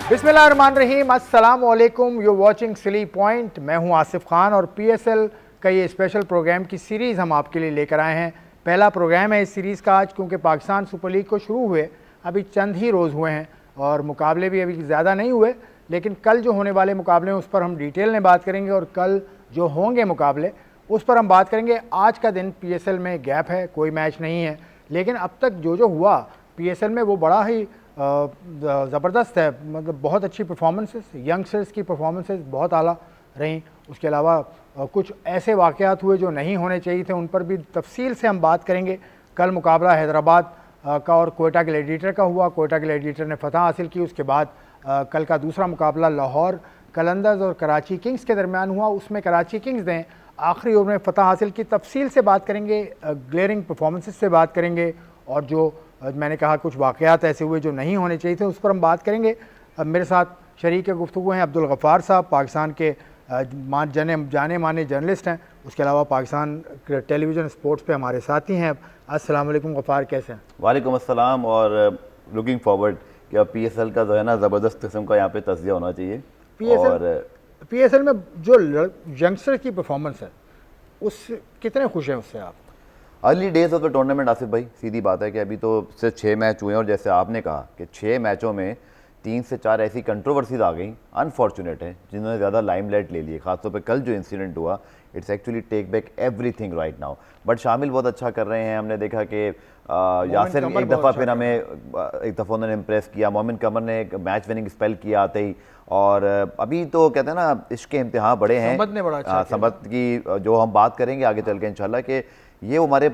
बिस्मिल्लाहिर्रहमानिर्रहीम, अस्सलाम वालेकुम। You watching silly point. मैं हूं आसिफ खान और पीएसएल का ये स्पेशल प्रोग्राम की सीरीज़ हम आपके लिए लेकर आए हैं। पहला प्रोग्राम है इस सीरीज़ का आज, क्योंकि पाकिस्तान सुपर लीग को शुरू हुए अभी चंद ही रोज़ हुए हैं और मुकाबले भी अभी ज़्यादा नहीं हुए, लेकिन कल जो होने वाले मुकाबले हैं उस पर हम डिटेल में बात करेंगे और कल जो होंगे मुकाबले उस पर हम बात करेंगे। आज का दिन पीएसएल में गैप है, कोई मैच नहीं है, लेकिन अब तक जो हुआ पीएसएल में वो बड़ा ही ज़बरदस्त है। मतलब बहुत अच्छी परफॉर्मेंसेस, यंगस्टर्स की परफॉर्मेंसेस बहुत आला रहीं। उसके अलावा कुछ ऐसे वाक़यात हुए जो नहीं होने चाहिए थे, उन पर भी तफसील से हम बात करेंगे। कल मुकाबला हैदराबाद का और कोयटा ग्लैडिएटर का हुआ। कोयटा ग्लैडिएटर ने फतह हासिल की। उसके बाद कल का दूसरा मुकाबला लाहौर कलंदर्स और कराची किंग्स के दरमियान हुआ। उसमें कराची किंग्स ने आखिरी ओवर में फतह हासिल की। तफसील से बात करेंगे, ग्लेयरिंग परफॉर्मेंसेस से बात करेंगे और जो मैंने कहा कुछ वाक़यात ऐसे हुए जो नहीं होने चाहिए थे उस पर हम बात करेंगे। मेरे साथ शरीक गुफ्तगू हैं अब्दुल गफ़ार साहब, पाकिस्तान के जाने माने जर्नलिस्ट हैं। उसके अलावा पाकिस्तान टेलीविज़न स्पोर्ट्स पे हमारे साथी हैं। अस्सलाम वालेकुम गफ़ार, कैसे हैं? वालेकुम अस्सलाम। और लुकिंग फॉरवर्ड कि अब पीएसएल का जो है ना ज़बरदस्त किस्म का यहाँ पे तस्दिया होना चाहिए। पीएसएल में जो यंगस्टर की परफॉर्मेंस है उस कितने खुश हैं उससे आप? Early days of the tournament Asif भाई, सीधी बात है कि अभी तो सिर्फ 6 मैच हुए हैं और जैसे आपने कहा कि 6 मैचों में 3 से 4 ऐसी कंट्रोवर्सीज आ गई, अनफॉर्चुनेट है, जिन्होंने ज़्यादा लाइमलाइट ले लिए। खासतौर पे कल जो इंसिडेंट हुआ, it's actually take back everything right now. But शामिल बहुत अच्छा कर रहे हैं। हमने देखा कि यासिर एक दफ़ा फिर हमें एक दफ़ा उन्होंने इम्प्रेस किया। मोमिन कमर ने एक मैच विनिंग स्पेल किया आते ही। और अभी तो कहते हैं ना इश्क के इम्तिहान बड़े हैं। समत की जो हम बात करेंगे आगे चल के इंशाल्लाह कि ये हमारे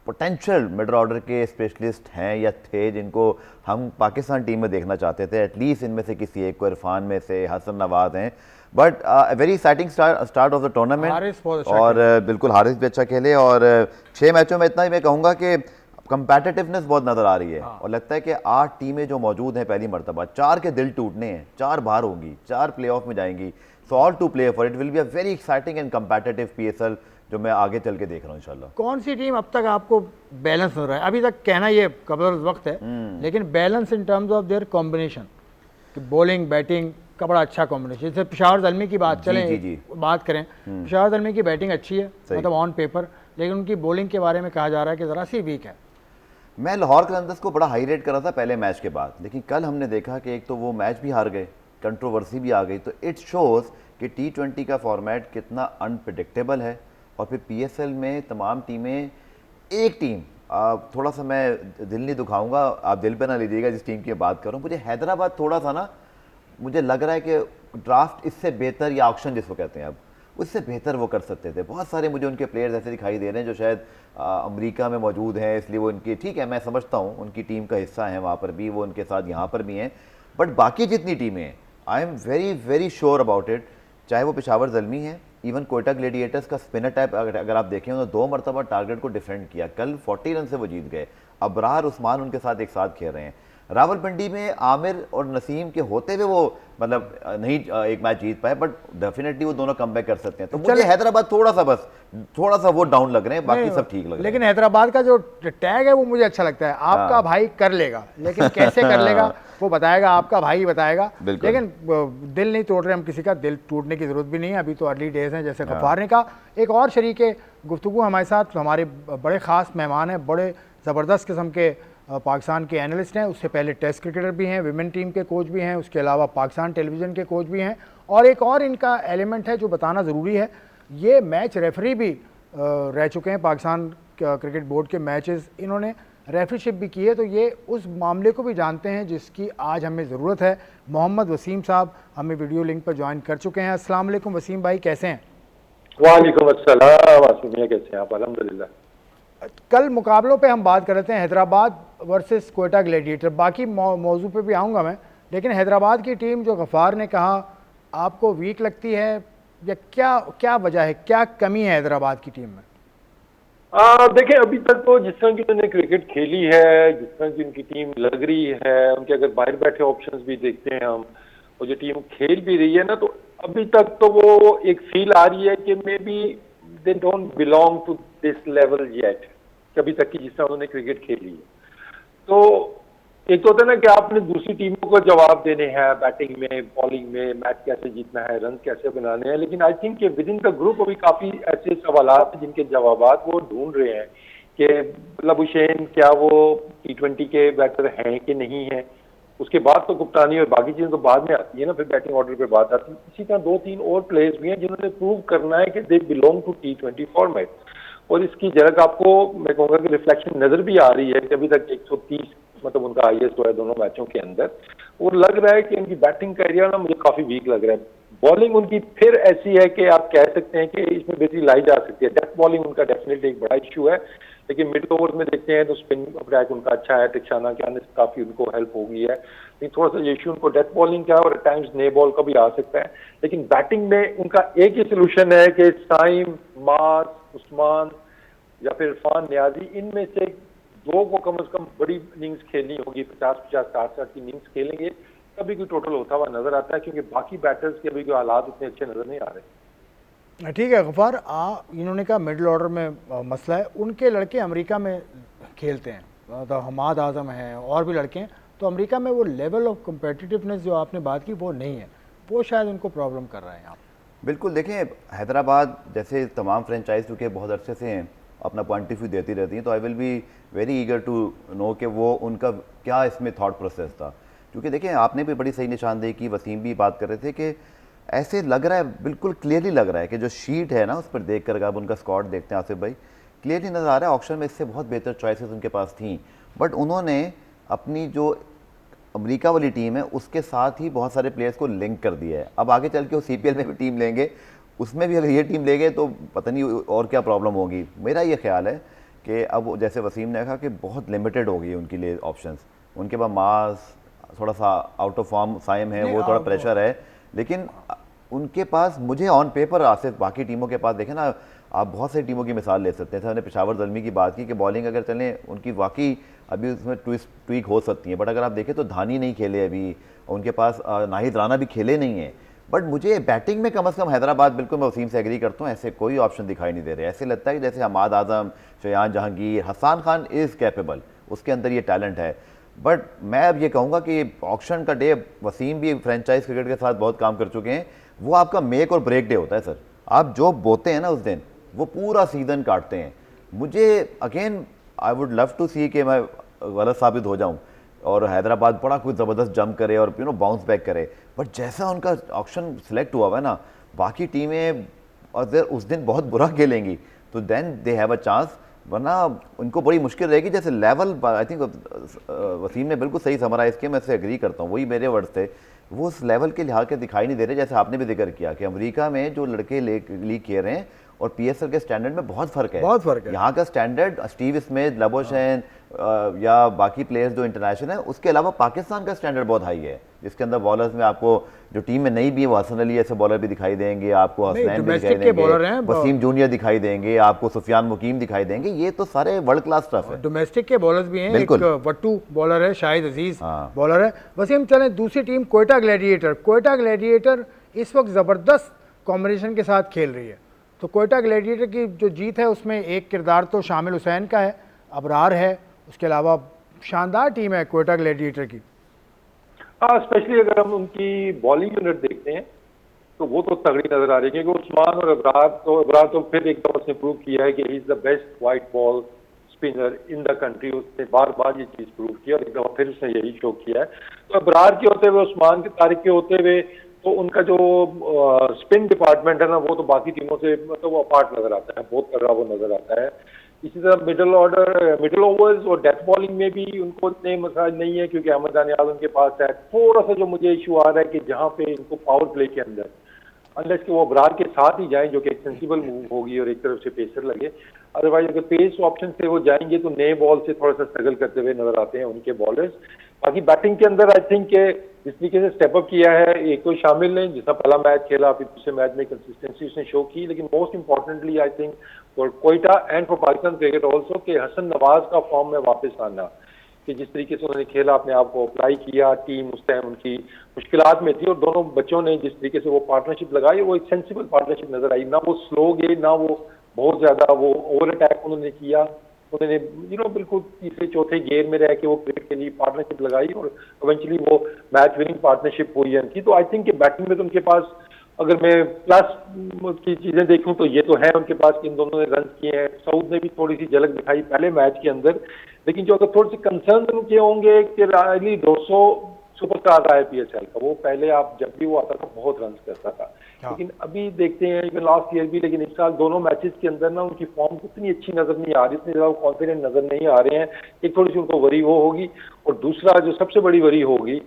पोटेंशियल मिडल ऑर्डर के स्पेशलिस्ट हैं या थे, जिनको हम पाकिस्तान टीम में देखना चाहते थे। एटलीस्ट इनमें से किसी एक को, इरफान में से, हसन नवाज हैं। But very exciting start of the tournament. और बिल्कुल हारिस भी अच्छा खेले। और 6 मैचों में इतना ही मैं कहूँगा कि कंपेटिटिवनेस बहुत नज़र आ रही है। और लगता है कि 8 टीमें जो मौजूद हैं पहली मरतबा, 4 के दिल टूटने हैं, 4 बाहर होंगी, 4 प्ले ऑफ में जाएंगी। So all to play for it will be a very exciting and competitive PSL जो मैं आगे चल के देख रहा हूँ इंशाल्लाह। कौन सी टीम अब तक आपको बैलेंस हो रहा है? अभी तक कहना ये कब्ल वक्त है, लेकिन balance in terms of their combination, bowling batting का बड़ा अच्छा कॉम्बिनेशन। जैसे पेशावर ज़ल्मी की बात चलें, बात करें, पेशावर ज़ल्मी की बैटिंग अच्छी है, मतलब ऑन पेपर, लेकिन उनकी बॉलिंग के बारे में कहा जा रहा है कि ज़रा सी वीक है। मैं लाहौर कलंदर्स को बड़ा हाई रेट कर रहा था पहले मैच के बाद, लेकिन कल हमने देखा कि एक तो वो मैच भी हार गए, कंट्रोवर्सी भी आ गई। तो इट शोज़ कि T20 का फॉर्मेट कितना अनप्रिडिक्टेबल है। और फिर पीएसएल में तमाम टीमें, एक टीम, थोड़ा सा मैं दिल नहीं दुखाऊंगा, आप दिल पे ना लीजिएगा जिस टीम की बात कर रहा हूँ, मुझे हैदराबाद थोड़ा सा ना, मुझे लग रहा है कि ड्राफ्ट इससे बेहतर या ऑक्शन जिसको कहते हैं अब, उससे बेहतर वो कर सकते थे। बहुत सारे मुझे उनके प्लेयर्स ऐसे दिखाई दे रहे हैं जो शायद अमेरिका में मौजूद हैं, इसलिए वो उनकी, ठीक है मैं समझता हूँ उनकी टीम का हिस्सा है, वहाँ पर भी वो उनके साथ यहाँ पर भी हैं। बट बाकी जितनी टीमें हैं, I am very very sure about it, चाहे वो पेशावर ज़ल्मी है, इवन कोयटा ग्लैडिएटर्स का स्पिनर टाइप अगर आप देखें तो 2 मरतबा टारगेट को डिफेंड किया। कल 40 रन से वो जीत गए। अबरार उस्मान उनके साथ एक साथ खेल रहे हैं। रावलपिंडी में आमिर और नसीम के होते हुए वो मतलब नहीं एक मैच जीत पाए, बट डेफिनेटली वो दोनों कम बैक कर सकते हैं। तो मुझे हैदराबाद थोड़ा सा वो डाउन लग रहे हैं, बाकी सब ठीक लग रहे हैं। लेकिन हैदराबाद का जो टैग है वो मुझे अच्छा लगता है, आपका भाई कर लेगा, लेकिन कैसे कर लेगा वो बताएगा, आपका भाई बताएगा। लेकिन दिल नहीं तोड़ रहे हम किसी का, दिल टूटने की जरूरत भी नहीं है, अभी तो अर्ली डेज हैं जैसे गफ्फार ने कहा। एक और शरीक गुफ्तगू हमारे साथ, हमारे बड़े ख़ास मेहमान हैं, बड़े ज़बरदस्त किस्म के पाकिस्तान के एनालिस्ट हैं। उससे पहले टेस्ट क्रिकेटर भी हैं, विमेन टीम के कोच भी हैं, उसके अलावा पाकिस्तान टेलीविज़न के कोच भी हैं। और एक और इनका एलिमेंट है जो बताना ज़रूरी है, ये मैच रेफरी भी रह चुके हैं। पाकिस्तान क्रिकेट बोर्ड के मैचेस इन्होंने रेफरीशिप भी की है, तो ये उस मामले को भी जानते हैं जिसकी आज हमें ज़रूरत है। मोहम्मद वसीम साहब हमें वीडियो लिंक पर ज्वाइन कर चुके हैं। अस्सलाम वालेकुम वसीम भाई, कैसे हैं? वालेकुम अस्सलाम आसिफ मियां, कैसे हैं आप? अल्हम्दुलिल्लाह। कल मुकाबलों पे हम बात कर रहे थे, हैदराबाद वर्सेस कोयटा ग्लैडिएटर, बाकी मौजू पे भी आऊँगा मैं, लेकिन हैदराबाद की टीम जो गफ़ार ने कहा आपको वीक लगती है, या क्या वजह है, क्या कमी है हैदराबाद की टीम में? देखें, अभी तक तो जिस तरह की उन्होंने क्रिकेट खेली है, जिस तरह की उनकी टीम लग रही है, उनके अगर बाहर बैठे ऑप्शंस भी देखते हैं हम, और जो टीम खेल भी रही है ना, तो अभी तक तो वो एक फील आ रही है कि maybe they don't belong to this level yet, अभी तक की जिस तरह उन्होंने क्रिकेट खेली है। तो एक तो होता है ना कि आपने दूसरी टीमों को जवाब देने हैं बैटिंग में, बॉलिंग में, मैच कैसे जीतना है, रन कैसे बनाने हैं, लेकिन आई थिंक कि विद इन द ग्रुप अभी काफी ऐसे सवालात हैं जिनके जवाबात वो ढूंढ रहे हैं कि लबुशेन क्या वो T20 के बैटर हैं कि नहीं है। उसके बाद तो कप्तानी और बाकी चीजें तो बाद में आती है ना, फिर बैटिंग ऑर्डर पे बात आती है। इसी तरह 2-3 और प्लेयर्स भी हैं जिन्होंने प्रूव करना है कि they belong to T20 format, और इसकी झलक आपको मैं कहूँगा कि रिफ्लेक्शन नजर भी आ रही है कि अभी तक 130 मतलब उनका हाईएस्ट हुआ है दोनों मैचों के अंदर, और लग रहा है कि उनकी बैटिंग का एरिया ना मुझे काफी वीक लग रहा है। बॉलिंग उनकी फिर ऐसी है कि आप कह सकते हैं कि इसमें बेहतरी लाई जा सकती है। डेथ बॉलिंग उनका डेफिनेटली एक बड़ा इशू है, लेकिन मिड ओवर में देखते हैं तो स्पिन अटैक उनका अच्छा है, टिक्साना के आने से काफी उनको हेल्प हो गई है, लेकिन थोड़ा सा ये इशू उनको डेथ बॉलिंग का और टाइम्स ने बॉल का भी आ सकता है। लेकिन बैटिंग में उनका एक ही सोल्यूशन है कि साइम, मास, उस्मान या फिर इरफान नियाजी, इनमें से दो को कम से कम बड़ी इनिंग्स खेलनी होगी, 50-50 60-60 की इनिंग्स खेलेंगे तभी कोई टोटल होता हुआ नजर आता है, क्योंकि बाकी बैटर्स के अभी कोई हालात उतने अच्छे नजर नहीं आ रहे। ठीक है गफ़ार, इन्होंने कहा मिडिल ऑर्डर में मसला है, उनके लड़के अमेरिका में खेलते हैं, तो हमाद आजम हैं और भी लड़के हैं, तो अमेरिका में वो लेवल ऑफ कम्पिटिटिवनेस जो आपने बात की वो नहीं है, वो शायद उनको प्रॉब्लम कर रहा है यहाँ। बिल्कुल, देखें हैदराबाद जैसे तमाम फ्रेंचाइज चूँकि बहुत अरसे से हैं अपना पॉइंट ऑफ व्यू देती रहती हैं, तो I will be very eager to know कि वो उनका क्या इसमें थॉट प्रोसेस था। क्योंकि देखें आपने भी बड़ी सही निशानदेही की, वसीम भी बात कर रहे थे कि ऐसे लग रहा है, बिल्कुल क्लियरली लग रहा है कि जो शीट है ना उस पर देख कर आप उनका स्क्वाड देखते हैं आसिफ भाई, क्लियरली नज़र आ रहा है ऑक्शन में इससे बहुत बेहतर चॉइसेस उनके पास थी, बट उन्होंने अपनी जो अमेरिका वाली टीम है उसके साथ ही बहुत सारे प्लेयर्स को लिंक कर दिया है। अब आगे चल के वो CPL में भी टीम लेंगे, उसमें भी अगर ये टीम ले गए तो पता नहीं और क्या प्रॉब्लम होगी। मेरा ये ख्याल है कि अब जैसे वसीम ने कहा कि बहुत लिमिटेड हो गई उनके लिए ऑप्शंस, उनके पास मास थोड़ा सा आउट ऑफ फॉर्म, साइम है वो थोड़ा प्रेशर है, लेकिन उनके पास मुझे ऑन पेपर आसिफ बाकी टीमों के पास देखें ना, आप बहुत सारी टीमों की मिसाल ले सकते हैं। हमने पेशावर ज़ल्मी की बात की कि बॉलिंग अगर चलें उनकी वाकई अभी उसमें ट्वीक हो सकती है, बट अगर आप देखें तो धानी नहीं खेले अभी, उनके पास नाहिद राना भी खेले नहीं हैं, बट मुझे बैटिंग में कम से कम हैदराबाद, बिल्कुल मैं वसीम से एग्री करता हूँ, ऐसे कोई ऑप्शन दिखाई नहीं दे रहे। ऐसे लगता है कि जैसे हमाद आजम, शयान जहांगीर, हसन खान इज़ कैपेबल, उसके अंदर ये टैलेंट है, बट मैं अब ये कहूँगा कि ऑक्शन का डे, वसीम भी फ्रेंचाइज क्रिकेट के साथ बहुत काम कर चुके हैं, वो आपका मेक और ब्रेक डे होता है सर। आप जो बोते हैं ना उस दिन वो पूरा सीज़न काटते हैं। मुझे again I would love to see कि मैं गलत साबित हो जाऊँ और हैदराबाद बड़ा कुछ ज़बरदस्त जंप करे और बाउंस बैक करे, बट जैसा उनका ऑक्शन सेलेक्ट हुआ है ना, बाकी टीमें अगर उस दिन बहुत बुरा खेलेंगी तो then they have a chance, वरना उनको बड़ी मुश्किल रहेगी। जैसे लेवल आई थिंक वसीम ने बिल्कुल सही समराइज़ किया, मैं इससे एग्री करता हूँ, वही मेरे वर्ड्स थे, वो उस लेवल के लिहाज के दिखाई नहीं दे रहे। जैसे आपने भी जिक्र किया कि अमेरिका में जो लड़के लीग खेल रहे हैं और PSL के स्टैंडर्ड में बहुत फ़र्क है, बहुत फ़र्क है। यहाँ का स्टैंडर्ड स्टीव स्मिथ, लबोशेन या बाकी प्लेयर्स जो इंटरनेशनल है, उसके अलावा पाकिस्तान का स्टैंडर्ड बहुत हाई है, जिसके अंदर बॉलर्स में आपको जो टीम में नहीं भी है वो हसन अली ऐसे बॉलर भी दिखाई देंगे, आपको हसनैन भी दिखाई देंगे, वसीम जूनियर दिखाई देंगे, आपको सुफियान मुकीम दिखाई देंगे, ये तो सारे वर्ल्ड क्लास स्टफ है। डोमेस्टिक के बॉलर्स भी हैं, एक वट्टू बॉलर है, शाहिद अजीज बॉलर है। वसीम चलें दूसरी team Quetta gladiator. Quetta gladiator इस वक्त ज़बरदस्त कॉम्बिनेशन के साथ खेल रही है, तो कोयटा ग्लैडिएटर की जो जीत है उसमें एक किरदार तो शामिल हुसैन का है, अबरार है, उसके अलावा शानदार टीम है कोयटा ग्लैडिएटर की। हाँ, स्पेशली अगर हम उनकी बॉलिंग यूनिट देखते हैं तो वो तो तगड़ी नजर आ रही है, क्योंकि उस्मान और अबरार तो फिर एक दफा उसने प्रूव किया है कि he is the best white ball spinner in the country. उसने बार बार ये चीज प्रूव किया और एक दफा फिर उसने यही शो किया है। तो अबरार के होते हुए, उस्मान के तारिक के होते हुए, तो उनका जो स्पिन डिपार्टमेंट है ना, वो तो बाकी टीमों से मतलब वो अपार्ट नजर आता है, बहुत तगड़ा वो नजर आता है। इसी तरह मिडिल ओवर्स और डेथ बॉलिंग में भी उनको इतने मसाइल नहीं है, क्योंकि अहमद दानियाल उनके पास है। थोड़ा सा जो मुझे इशू आ रहा है कि जहाँ पे इनको पावर प्ले के अंदर अनलेस कि वो अबरार के साथ ही जाएं, जो कि एक सेंसिबल मूव होगी और एक तरफ से पेसर लगे, अदरवाइज अगर पेस ऑप्शन से वो जाएंगे तो नए बॉल से थोड़ा सा स्ट्रगल करते हुए नजर आते हैं उनके बॉलर्स। बाकी बैटिंग के अंदर आई थिंक जिस तरीके से स्टेप अप किया है, एक तो शामिल नहीं, जिसका पहला मैच खेला, फिर दूसरे मैच में कंसिस्टेंसी उसने शो की, लेकिन most importantly I think for Quetta and for Pakistan cricket also कि हसन नवाज का फॉर्म में वापस आना, कि जिस तरीके से उन्होंने खेला, अपने आप को अप्लाई किया, टीम उस टाइम उनकी मुश्किलात में थी और दोनों बच्चों ने जिस तरीके से वो पार्टनरशिप लगाई, वो एक सेंसिबल पार्टनरशिप नजर आई। ना वो स्लो गए, ना वो बहुत ज्यादा वो ओवर अटैक उन्होंने किया, उन्होंने बिल्कुल तीसरे चौथे गेयर में रह के वो क्रिकेट के लिए पार्टनरशिप लगाई और इवेंचुअली वो मैच विनिंग पार्टनरशिप हुई है उनकी। तो आई थिंक बैटिंग में तो उनके पास, अगर मैं प्लस की चीजें देखूं तो ये तो है उनके पास कि इन दोनों ने रन किए हैं। सऊद ने भी थोड़ी सी झलक दिखाई पहले मैच के अंदर, लेकिन जो अगर थोड़े से कंसर्न उनके होंगे कि रायली 200 सुपरस्टार रहा है पीएसएल का, वो पहले आप जब भी वो आता था बहुत रन करता था, लेकिन अभी देखते हैं इवन लास्ट ईयर भी, लेकिन इस साल दोनों मैचेस के अंदर ना उनकी फॉर्म उतनी अच्छी नजर नहीं आ रही, इतनी ज्यादा कॉन्फिडेंट नजर नहीं आ रहे हैं। एक थोड़ी सी उनको वरी वो होगी, और दूसरा जो सबसे बड़ी वरी होगी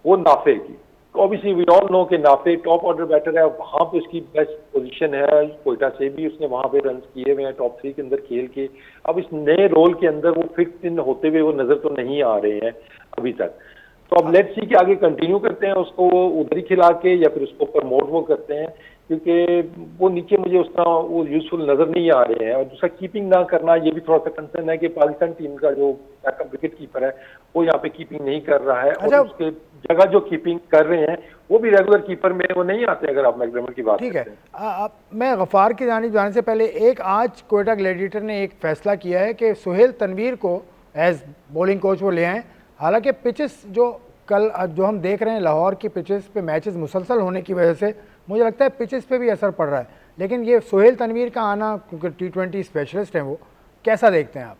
वो नाफे की। ऑब्वियसली वी ऑल नो कि नाफे टॉप ऑर्डर बैटर है, वहां पे उसकी बेस्ट पोजीशन है, कोयटा से भी उसने वहां पे रन किए हुए हैं टॉप 3 के अंदर खेल के। अब इस नए रोल के अंदर वो फिट इन होते हुए वो नजर तो नहीं आ रहे हैं अभी तक। तो अब लेट्स सी कि आगे कंटिन्यू करते हैं उसको वो उधर ही खिला के, या फिर उसको प्रमोट वो करते हैं, क्योंकि वो नीचे मुझे उसका वो यूजफुल नजर नहीं आ रहे हैं। और दूसरा कीपिंग ना करना, ये भी थोड़ा सा कंसर्न है कि पाकिस्तान टीम का जो बैकअप विकेट कीपर है वो यहाँ पे कीपिंग नहीं कर रहा है। और उसके जगह जो कीपिंग कर रहे हैं वो भी रेगुलर कीपर में वो नहीं आते, अगर आप मैकडेर्मट की बात ठीक करते है। मैं गफ़ार की जानिब जाने से पहले एक आज कोयटा ग्लैडिएटर ने एक फैसला किया है कि सुहेल तनवीर को एज बॉलिंग कोच वो ले आए। हालांकि पिचेस जो कल जो हम देख रहे हैं लाहौर की पिचेस पे मैचेस मुसलसल होने की वजह से मुझे लगता है पिचेस पे भी असर पड़ रहा है, लेकिन ये सुहेल तनवीर का आना, क्योंकि T20 स्पेशलिस्ट हैं, वो कैसा देखते हैं आप?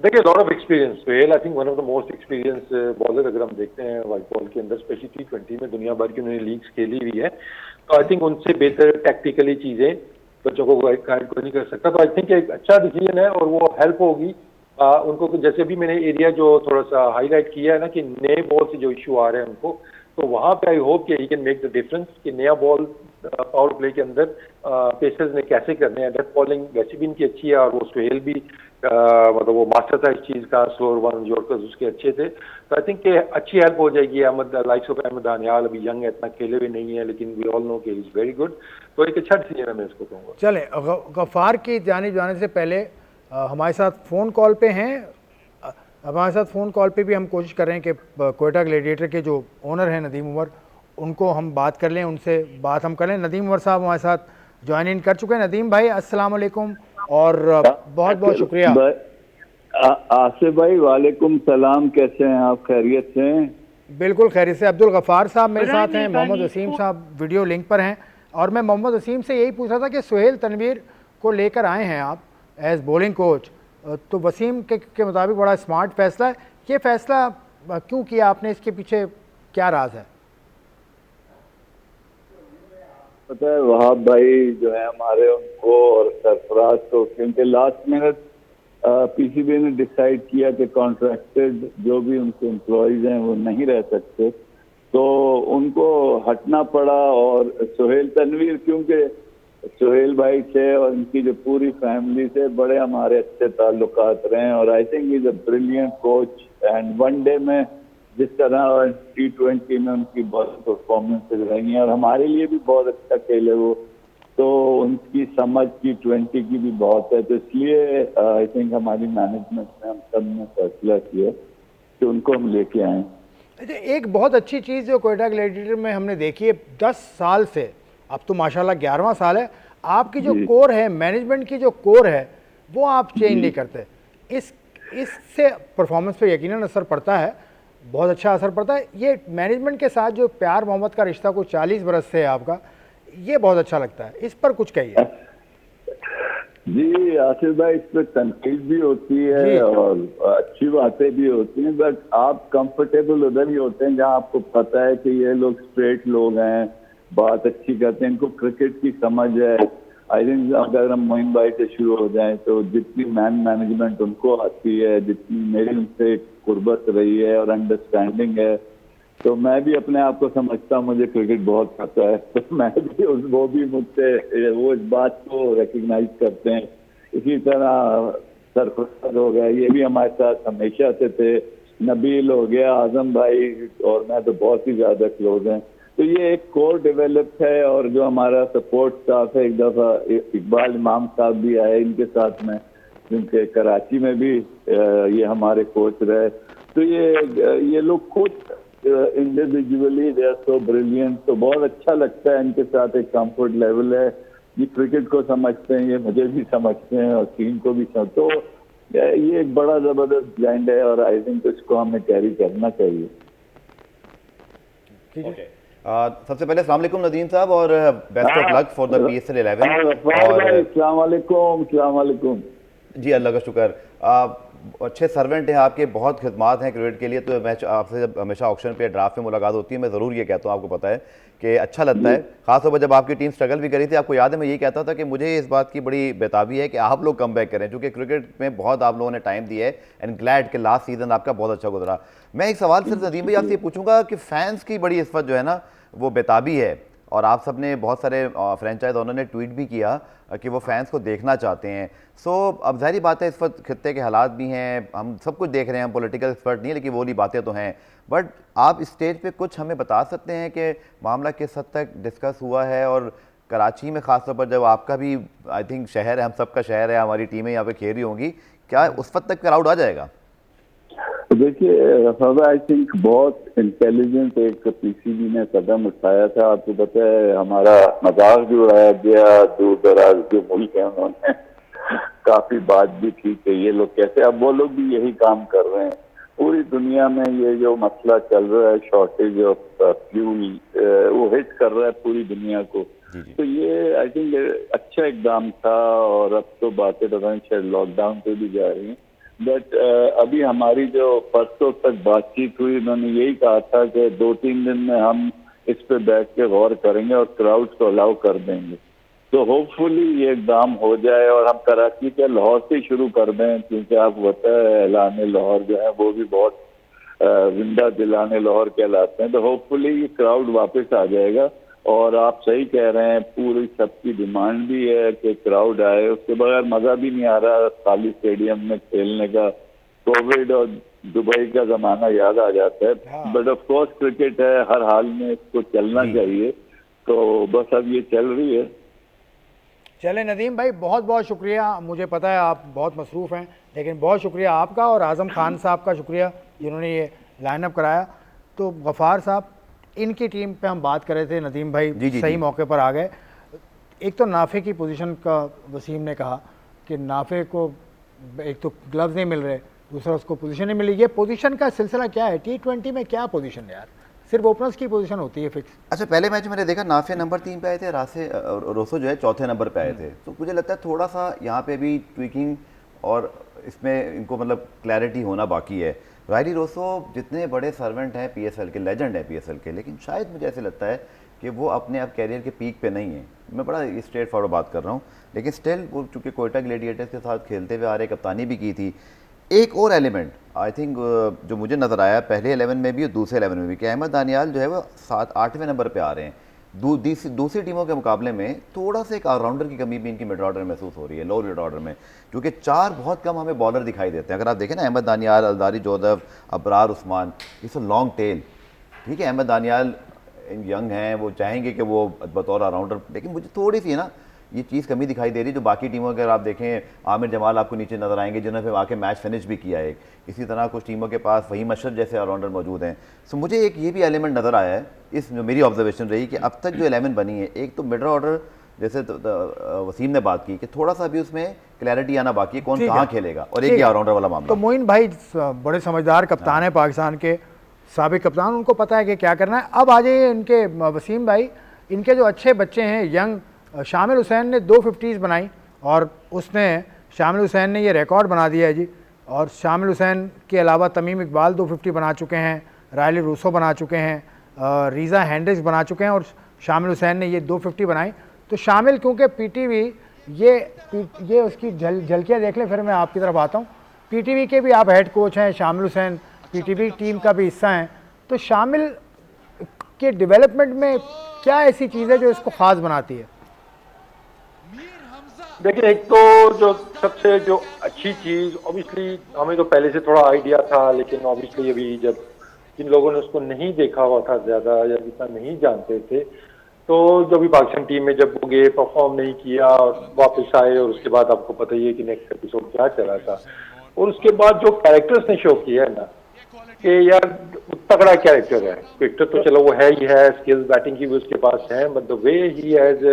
देखिए lot of experience, Suhail I think one of the most experience bowler अगर हम देखते हैं व्हाइट बॉल के अंदर, स्पेशली T20 में दुनिया भर की उन्होंने लीग्स खेली हुई है। तो आई थिंक उनसे बेहतर टैक्टिकली चीजें बच्चों को गाइड कोई नहीं कर सकता। तो आई थिंक एक अच्छा डिसीजन है और वो हेल्प होगी उनको। जैसे भी मैंने एरिया जो थोड़ा सा हाईलाइट किया है ना कि नए बॉल से जो इशू आ रहे हैं उनको, तो वहां पे आई होप कि he can make the difference कि नया बॉल पावर प्ले के अंदर पेसर्स ने कैसे करने हैं। डेथ बॉलिंग वैसे भी इनकी अच्छी है और वो सुहेल भी मतलब वो मास्टर था इस चीज का, स्लोअर वन यॉर्कर्स उसके अच्छे थे। तो आई थिंक अच्छी हेल्प हो जाएगी। अहमद लाइक्स ऑफ अहमद दानियाल अभी यंग है, इतना खेले हुए नहीं है, लेकिन वी ऑल नो कि ही इज वेरी गुड। तो एक अच्छा डिसीजन है, मैं इसको कहूँगा। चले गफ़ार की जानिब जाने से पहले हमारे साथ फ़ोन कॉल पे हैं, हमारे साथ फ़ोन कॉल पे भी हम कोशिश कर रहे हैं कि कोयटा ग्लैडिएटर के जो ओनर हैं नदीम उमर, उनको हम बात कर लें, उनसे बात हम कर लें। नदीम उमर साहब हमारे साथ ज्वाइन इन कर चुके हैं। नदीम भाई अस्सलाम वालेकुम और बहुत बहुत शुक्रिया। आसिफ भाई वालेकुम सलाम, कैसे हैं आप? खैरियत से हैं? बिल्कुल खैरियत से। अब्दुल गफ़ार साहब मेरे साथ हैं, मोहम्मद वसीम साहब वीडियो लिंक पर हैं, और मैं मोहम्मद वसीम से यही पूछा था कि सुहेल तनवीर को लेकर आए हैं आप एज बॉलिंग कोच, तो वसीम के मुताबिक बड़ा स्मार्ट फैसला है। ये फैसला क्यों किया आपने, इसके पीछे क्या राज है? पता है वहाब भाई जो है हमारे, उनको और सरफराज को, क्योंकि लास्ट मिनट पीसीबी ने डिसाइड किया कि कॉन्ट्रैक्टेड जो भी उनके एम्प्लॉयज हैं वो नहीं रह सकते, तो उनको हटना पड़ा। और सुहेल तनवीर, क्योंकि सुहेल भाई से और इनकी जो पूरी फैमिली से बड़े हमारे अच्छे ताल्लुकात रहे हैं, और I think is a brilliant coach. And one day में जिस तरह T20 में उनकी बहुत परफॉर्मेंसेज रही हैं और हमारे लिए भी बहुत अच्छा खेले वो, तो उनकी समझ T20 की भी बहुत है। तो इसलिए आई थिंक हमारी मैनेजमेंट ने, हम सब ने फैसला किया कि उनको हम लेके आए। एक बहुत अच्छी चीज़ जो कोयटा ग्लैडिएटर में हमने देखी है 10 साल से, अब तो माशाल्लाह 11वां साल है, आपकी जो कोर है, मैनेजमेंट की जो कोर है, वो आप चेंज नहीं करते। इससे परफॉर्मेंस पे यकीनन असर पड़ता है, बहुत अच्छा असर पड़ता है। ये मैनेजमेंट के साथ जो प्यार मोहब्बत का रिश्ता को 40 बरस से है आपका, ये बहुत अच्छा लगता है। इस पर कुछ कहिए। जी आसिफ भाई, इस पर तनकीद भी होती है और अच्छी बातें भी होती हैं, बट आप कंफर्टेबल उधर ही होते हैं जहां आपको पता है कि ये लोग स्ट्रेट लोग हैं, बात अच्छी करते हैं, इनको क्रिकेट की समझ है। आई थिंक अगर हम मोइन भाई से शुरू हो जाएं तो जितनी मैनेजमेंट उनको आती है, जितनी मेरी उनसे कुर्बत रही है और अंडरस्टैंडिंग है, तो मैं भी अपने आप को समझता हूँ मुझे क्रिकेट बहुत पता है, तो मैं भी वो भी मुझसे वो इस बात को रिकग्नाइज करते हैं। इसी तरह सरफराज हो गया, ये भी हमारे साथ हमेशा से थे, नबील हो गया, आजम भाई और मैं तो बहुत ही ज्यादा क्लोज हैं। तो ये एक कोर डेवलप है। और जो हमारा सपोर्ट स्टाफ है, एक दफा इकबाल इमाम साहब भी आए इनके साथ में, जिनके कराची में भी ये हमारे कोच रहे। तो ये लोग खुद individually they are so brilliant, तो बहुत अच्छा लगता है इनके साथ, एक कंफर्ट लेवल है। ये क्रिकेट को समझते हैं, ये मुझे भी समझते हैं और टीम को भी समझते। तो ये एक बड़ा जबरदस्त ब्लेंड है और आई थिंक इसको हमें कैरी करना चाहिए। सबसे पहले अस्सलाम वालेकुम नदीम साहब और best of luck for the PSL 11। और अस्सलाम वालेकुम। जी अल्लाह का शुक्र। अच्छे सर्वेंट हैं आपके, बहुत खिदमात हैं क्रिकेट के लिए। तो मैं आपसे जब हमेशा ऑक्शन पे ड्राफ्ट में मुलाकात होती है मैं ज़रूर ये कहता हूँ, आपको पता है कि अच्छा लगता है, खासतौर पर जब आपकी टीम स्ट्रगल भी करी थी। आपको याद है मैं यही कहता था कि मुझे इस बात की बड़ी बेताबी है कि आप लोग कम बैक करें, क्योंकि क्रिकेट में बहुत आप लोगों ने टाइम दिया है एंड ग्लैड कि लास्ट सीजन आपका बहुत अच्छा गुजरा। मैं एक सवाल सिर्फ नदीम भाई आपसे पूछूंगा कि फैंस की बड़ी इस वक्त जो है ना वो बेताबी है, और आप सब ने बहुत सारे फ्रेंचाइज ओनर ने ट्वीट भी किया कि वो फैंस को देखना चाहते हैं। सो अब जाहिर बात है इस वक्त खित्ते के हालात भी हैं, हम सब कुछ देख रहे हैं, हम पॉलिटिकल एक्सपर्ट नहीं है, लेकिन वो वाली बातें तो हैं। बट आप इस स्टेज पे कुछ हमें बता सकते हैं कि मामला किस हद तक डिस्कस हुआ है, और कराची में ख़ासतौर पर जब आपका भी आई थिंक शहर है, हम सबका शहर है, हमारी टीमें यहाँ पे खेल रही होंगी, क्या उस वक्त तक क्राउड आ जाएगा? देखिए आई थिंक बहुत इंटेलिजेंट एक पीसीबी ने कदम उठाया था। आपको पता है हमारा मजाक भी उड़ाया गया, दूर दराज जो मुल्क है उन्होंने काफी बात भी की कि ये लोग कैसे, अब वो लोग भी यही काम कर रहे हैं। पूरी दुनिया में ये जो मसला चल रहा है शॉर्टेज ऑफ फ्यूल, वो हिट कर रहा है पूरी दुनिया को। तो ये आई थिंक अच्छा इकदाम था, और अब तो बातें पता नहीं शायद लॉकडाउन पे भी जा रही हैं। बट अभी हमारी जो परसों तक बातचीत हुई, उन्होंने यही कहा था कि 2-3 दिन में हम इस पे बैठ के गौर करेंगे और क्राउड को अलाउ कर देंगे। तो होपफुली ये इकदाम हो जाए और हम कराची के लाहौर से शुरू कर दें, क्योंकि आपको पता है ऐलान लाहौर जो है वो भी बहुत जिंदा दिलाने लाहौर कहलाते हैं। तो होपफुली ये क्राउड वापस आ जाएगा। और आप सही कह रहे हैं, पूरी सबकी डिमांड भी है कि क्राउड आए, उसके बगैर मजा भी नहीं आ रहा खाली स्टेडियम में खेलने का। कोविड और दुबई का जमाना याद आ जाता है। बट ऑफ कोर्स क्रिकेट है, हर हाल में इसको चलना चाहिए। तो बस अब ये चल रही है। चले नदीम भाई, बहुत बहुत शुक्रिया। मुझे पता है आप बहुत मसरूफ़ हैं, लेकिन बहुत शुक्रिया आपका और आज़म खान साहब का शुक्रिया जिन्होंने ये लाइनअप कराया। तो गफ़ार साहब, इनकी टीम पे हम बात कर रहे थे, नदीम भाई सही मौके पर आ गए। एक तो नाफे की पोजीशन का वसीम ने कहा कि नाफे को एक तो ग्लव्स नहीं मिल रहे, दूसरा उसको पोजीशन नहीं मिली। ये पोजीशन का सिलसिला क्या है? T20 में क्या पोजीशन है यार? सिर्फ ओपनर्स की पोजीशन होती है फिक्स। अच्छा, पहले मैच मैंने देखा नाफे नंबर 3 पे आए थे, रोसो जो है चौथे नंबर पे आए थे। तो मुझे लगता है थोड़ा सा यहाँ पे भी ट्विकिंग और इसमें इनको मतलब क्लैरिटी होना बाकी है। रायली रोसो जितने बड़े सर्वेंट हैं PSL के, लेजेंड हैं PSL के, लेकिन शायद मुझे ऐसे लगता है कि वो अपने आप कैरियर के पीक पे नहीं है। मैं बड़ा स्ट्रेट फॉरवर्ड बात कर रहा हूँ, लेकिन स्टिल वो चूँकि कोयटा ग्लेडिएटर्स के साथ खेलते हुए आ रहे, कप्तानी भी की थी। एक और एलिमेंट आई थिंक जो मुझे नज़र आया पहले 11 में भी और दूसरे 11 में भी, कि अहमद दानियाल जो है वो 7-8वें नंबर पे आ रहे हैं। दूसरी टीमों के मुकाबले में थोड़ा सा एक ऑलराउंडर की कमी भी इनकी मिड ऑर्डर में महसूस हो रही है, लो मिड ऑर्डर में, क्योंकि 4 बहुत कम हमें बॉलर दिखाई देते हैं। अगर आप देखें ना, अहमद दानियाल, अलदारी जोदफ, Abrar Usman, it's a long tail. ठीक है, अहमद दानियाल यंग हैं, वो चाहेंगे कि वो बतौर ऑलराउंडर, लेकिन मुझे थोड़ी सी ना ये चीज़ कमी दिखाई दे रही है। जो बाकी टीमों अगर आप देखें, आमिर जमाल आपको नीचे नजर आएंगे जिन्होंने फिर आके मैच फिनिश भी किया है। इसी तरह कुछ टीमों के पास वही मशरफ जैसे ऑलराउंडर मौजूद हैं। सो मुझे एक ये भी एलिमेंट नज़र आया है, इस जो मेरी ऑब्जर्वेशन रही कि अब तक जो 11 बनी है, एक तो मिडल ऑर्डर जैसे वसीम ने बात की कि थोड़ा सा भी उसमें क्लैरिटी आना बाकी है, कौन कहाँ खेलेगा, और एक ही ऑलराउंडर वाला मामला। तो मोइन भाई बड़े समझदार कप्तान है पाकिस्तान के, साबिक कप्तान, उनको पता है कि क्या करना है। अब आ जाइए इनके वसीम भाई, इनके जो अच्छे बच्चे हैं यंग, शामिल हुसैन ने 2 50s बनाई और उसने शामिल हुसैन ने ये रिकॉर्ड बना दिया है जी। और शामिल हुसैन के अलावा तमीम इकबाल 2 50 बना चुके हैं, रायली रूसो बना चुके हैं, रीज़ा हैंड्रिक्स बना चुके हैं, और शामिल हुसैन ने ये 2 50 बनाई। तो शामिल क्योंकि PTV ये उसकी झलकियाँ देख लें, फिर मैं आपकी तरफ आता हूँ। PTV के भी आप हेड कोच हैं, शामिल हुसैन PTV टीम का भी हिस्सा हैं। तो शामिल के डेवलपमेंट में क्या ऐसी चीज़ है जो इसको ख़ास बनाती है? देखिए, एक तो जो सबसे जो अच्छी चीज, ऑब्वियसली हमें तो पहले से थोड़ा आइडिया था, लेकिन ऑब्वियसली अभी जब जिन लोगों ने उसको नहीं देखा हुआ था ज्यादा या जितना नहीं जानते थे, तो जो भी पाकिस्तान टीम में जब वो गए, परफॉर्म नहीं किया और वापस आए, और उसके बाद आपको पता ही है कि नेक्स्ट एपिसोड क्या चला था। और उसके बाद जो कैरेक्टर्स ने शो किया है ना, कि यार तगड़ा कैरेक्टर है। क्रिकेटर तो चलो वो है ही है, स्किल्स बैटिंग की भी उसके पास है, but the way he has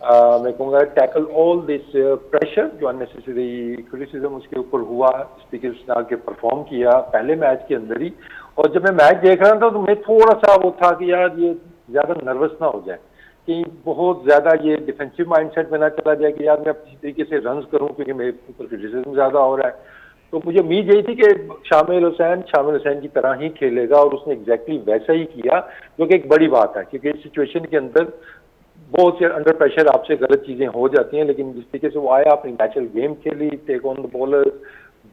मैं कहूँगा टैकल ऑल दिस प्रेशर जो अननेसेसरी क्रिटिसिज्म उसके ऊपर हुआ, इस तरीके से उसने आके परफॉर्म किया पहले मैच के अंदर ही। और जब मैं मैच देख रहा था तो मैं थोड़ा सा वो था कि यार ये ज्यादा नर्वस ना हो जाए, कि बहुत ज्यादा ये डिफेंसिव माइंडसेट में ना चला जाए कि यार मैं किसी तरीके से रन करूं क्योंकि मेरे ऊपर क्रिटिसिज्म ज्यादा हो रहा है। तो मुझे उम्मीद यही थी कि शामिल हुसैन की तरह ही खेलेगा और उसने एग्जैक्टली वैसा ही किया, जो कि एक बड़ी बात है क्योंकि इस सिचुएशन के अंदर बहुत से अंडर प्रेशर आपसे गलत चीजें हो जाती हैं। लेकिन जिस तरीके से वो आया, अपनी नेचुरल गेम खेली, टेक ऑन द बॉलर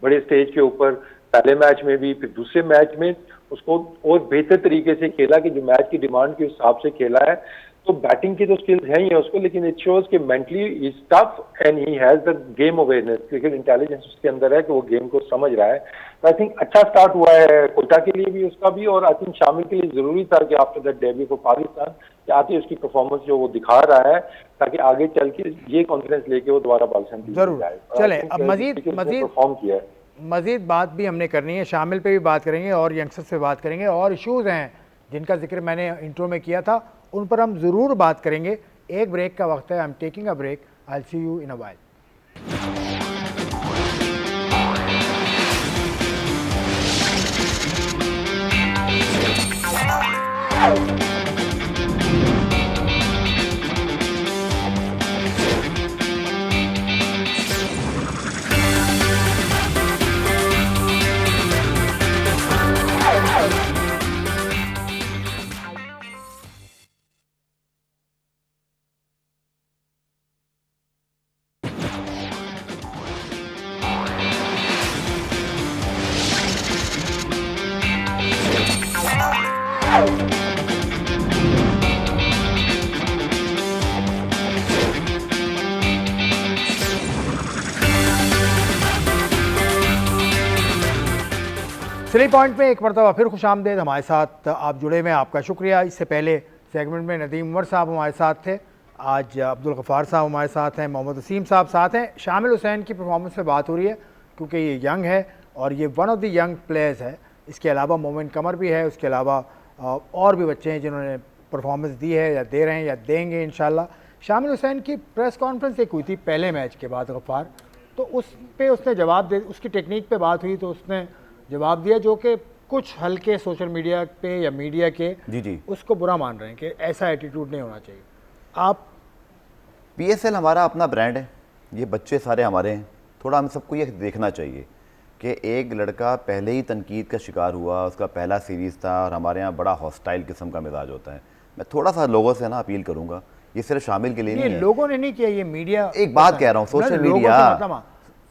बड़े स्टेज के ऊपर, पहले मैच में भी, फिर दूसरे मैच में उसको और बेहतर तरीके से खेला कि जो मैच की डिमांड के हिसाब से खेला है। तो बैटिंग की तो स्किल्स हैं ही है उसको, लेकिन इट शोज कि mentally is tough and he has the game awareness, cricket intelligence उसके अंदर है कि वो गेम को समझ रहा है। तो आई थिंक अच्छा स्टार्ट हुआ है कोटा के लिए भी, उसका भी, और आई थिंक शामिल के लिए जरूरी था कि after that debut for Pakistan कि आती उसकी परफॉर्मेंस जो वो दिखा रहा है, ताकि आगे चल के ये कॉन्फिडेंस लेके वो दोबारा पाकिस्तान की जरूर जाए। चले। अब मजीद परफॉर्म किया है, मजीद बात भी हमने करनी है, शामिल पे भी बात करेंगे और यंगस्टर्स से बात करेंगे, और इश्यूज़ हैं जिनका जिक्र मैंने इंट्रो में किया था उन पर हम ज़रूर बात करेंगे। एक ब्रेक का वक्त है, I am taking a break, I will see you in a while. स्ली पॉइंट में एक मरतबा फिर खुशामदेद, हमारे साथ आप जुड़े में आपका शुक्रिया। इससे पहले सेगमेंट में नदीम उमर साहब हमारे साथ थे, आज अब्दुल गफ़ार साहब हमारे साथ हैं, मोहम्मद वसीम साहब साथ हैं। शामिल हुसैन की परफॉर्मेंस पे बात हो रही है क्योंकि ये यंग है और ये one of the young players है। इसके अलावा मोमिन कमर भी है, उसके अलावा और भी बच्चे हैं जिन्होंने परफॉर्मेंस दी है या दे रहे हैं या देंगे इंशाल्लाह। शामिल हुसैन की प्रेस कॉन्फ्रेंस एक हुई थी पहले मैच के बाद गफ़ार, तो उस पर उसने जवाब दे, उसकी टेक्निक पे बात हुई तो उसने जवाब दिया जो कि कुछ हल्के सोशल मीडिया पे या मीडिया के जी उसको बुरा मान रहे हैं कि ऐसा एटीट्यूड नहीं होना चाहिए। आप PSL हमारा अपना ब्रांड है, ये बच्चे सारे हमारे हैं, थोड़ा हम सबको ये देखना चाहिए कि एक लड़का पहले ही तनकीद का शिकार हुआ, उसका पहला सीरीज़ था और हमारे यहाँ बड़ा हॉस्टाइल किस्म का मिजाज होता है। मैं थोड़ा सा लोगों से ना अपील करूँगा, ये सिर्फ शामिल के लिए नहीं है, लोगों ने नहीं किया, ये मीडिया। एक बात कह रहा हूँ, सोशल मीडिया, मतलब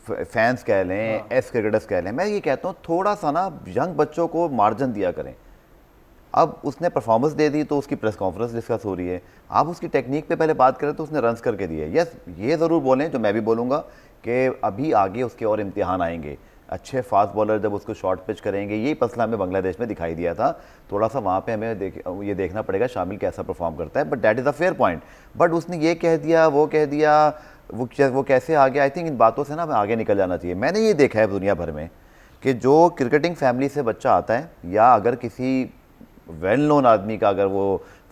फैंस कह लें, एस क्रिकेटर्स कह लें, मैं ये कहता हूँ थोड़ा सा ना यंग बच्चों को मार्जिन दिया करें। अब उसने परफॉर्मेंस दे दी तो उसकी प्रेस कॉन्फ्रेंस डिस्कस हो रही है, आप उसकी टेक्निक पे पहले बात करें तो उसने रन्स करके दिए। यस, ये ज़रूर बोलें जो मैं भी बोलूँगा कि अभी आगे उसके और इम्तिहान आएंगे, अच्छे फास्ट बॉलर जब उसको शॉर्ट पिच करेंगे। यही मसला हमें बांग्लादेश में दिखाई दिया था, थोड़ा सा वहाँ पे हमें ये देखना पड़ेगा शामिल कैसा परफॉर्म करता है, but that is a fair point. But उसने ये कह दिया, वो कह दिया, वो कैसे आ गया। आई थिंक इन बातों से ना हमें आगे निकल जाना चाहिए। मैंने ये देखा है दुनिया भर में कि जो क्रिकेटिंग फैमिली से बच्चा आता है या अगर किसी वेल नोन आदमी का अगर वो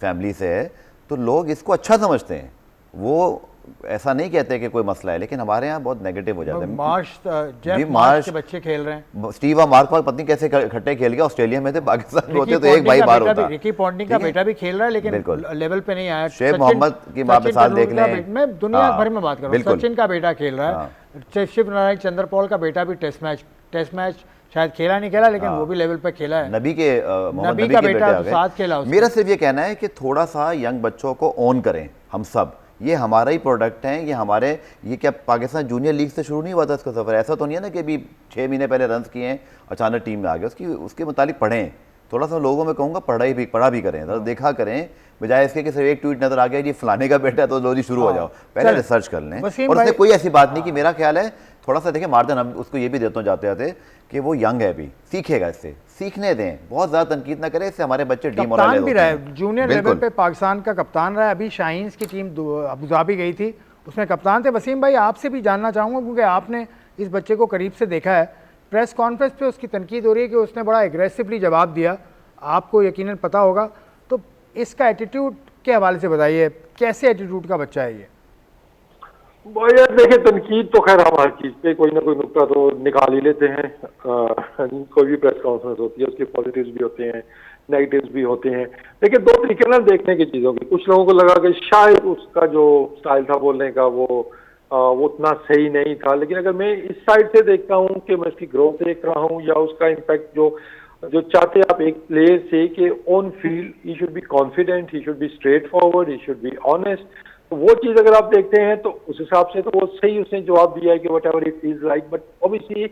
फैमिली से है तो लोग इसको अच्छा समझते हैं, वो ऐसा नहीं कहते कि कोई मसला है, लेकिन हमारे यहाँ बहुत नेगेटिव हो जाता है। मार्श के बच्चे खेल रहे हैं, स्टीव मार्क पत्नी कैसे इकट्ठे खेल गया, ऑस्ट्रेलिया में थे, पाकिस्तान में होते तो एक भाई बार होता। रिकी पॉन्टिंग का बेटा भी खेल रहा है लेकिन लेवल पे नहीं आया। शेख मोहम्मद की मिसाल देख लें, मैं दुनिया भर में बात कर रहा हूँ, सचिन का बेटा खेल रहा है, शिव नारायण चंद्रपॉल का बेटा भी टेस्ट मैच शायद खेला नहीं खेला लेकिन वो भी लेवल पे खेला है। नबी का बेटा साथ खेला। मेरा सिर्फ ये कहना है कि थोड़ा सा यंग बच्चों को ऑन करें हम सब, ये हमारा ही प्रोडक्ट है, ये हमारे, ये क्या पाकिस्तान जूनियर लीग से शुरू नहीं हुआ था इसका सफ़र? ऐसा तो नहीं है ना कि अभी 6 महीने पहले रन किए हैं अचानक टीम में आ गए। उसके मुतालिक पढ़ें, थोड़ा सा लोगों में कहूँगा पढ़ा भी करें, तो देखा करें, बजाय इसके कि सिर्फ एक ट्वीट नजर आ गया जी फलाने का बेटा तो लो जी शुरू हो जाओ, पहले रिसर्च कर लें। और उससे कोई ऐसी बात नहीं कि मेरा ख्याल है थोड़ा सा देखें मार्जिन, हम उसको ये भी देता हूँ जाते जाते कि वो यंग है, अभी सीखेगा, इससे सीखने दें, बहुत ज़्यादा तनकीद ना करें, इससे हमारे बच्चे कप्तान भी रहा है, जूनियर लेवल पे पाकिस्तान का कप्तान रहा है। अभी शाहीन्स की टीम अबू धाबी गई थी, उसमें कप्तान थे। वसीम भाई आपसे भी जानना चाहूँगा क्योंकि आपने इस बच्चे को करीब से देखा है, प्रेस कॉन्फ्रेंस पे उसकी तनकीद हो रही है कि उसने बड़ा एग्रेसिवली जवाब दिया, आपको यकीनन पता होगा, तो इसका एटीट्यूड के हवाले से बताइए, कैसे एटीट्यूड का बच्चा है ये? भाई यार देखिए, तनकीद तो खैर हम हर चीज पे कोई ना कोई नुक्ता तो निकाल ही लेते हैं। कोई भी प्रेस कॉन्फ्रेंस होती है उसके पॉजिटिव्स भी होते हैं, नेगेटिव्स भी होते हैं। देखिए दो तरीके ना देखने की चीजों की। कुछ लोगों को लगा कि शायद उसका जो स्टाइल था बोलने का वो उतना सही नहीं था, लेकिन अगर मैं इस साइड से देखता हूँ कि मैं उसकी ग्रोथ देख रहा हूँ या उसका इम्पैक्ट जो जो चाहते आप एक प्लेयर से कि on field he should be confident, he should be straight forward, he should be honest, तो वो चीज अगर आप देखते हैं तो उस हिसाब से तो वो सही उसने जवाब दिया है कि what ever it is like. But obviously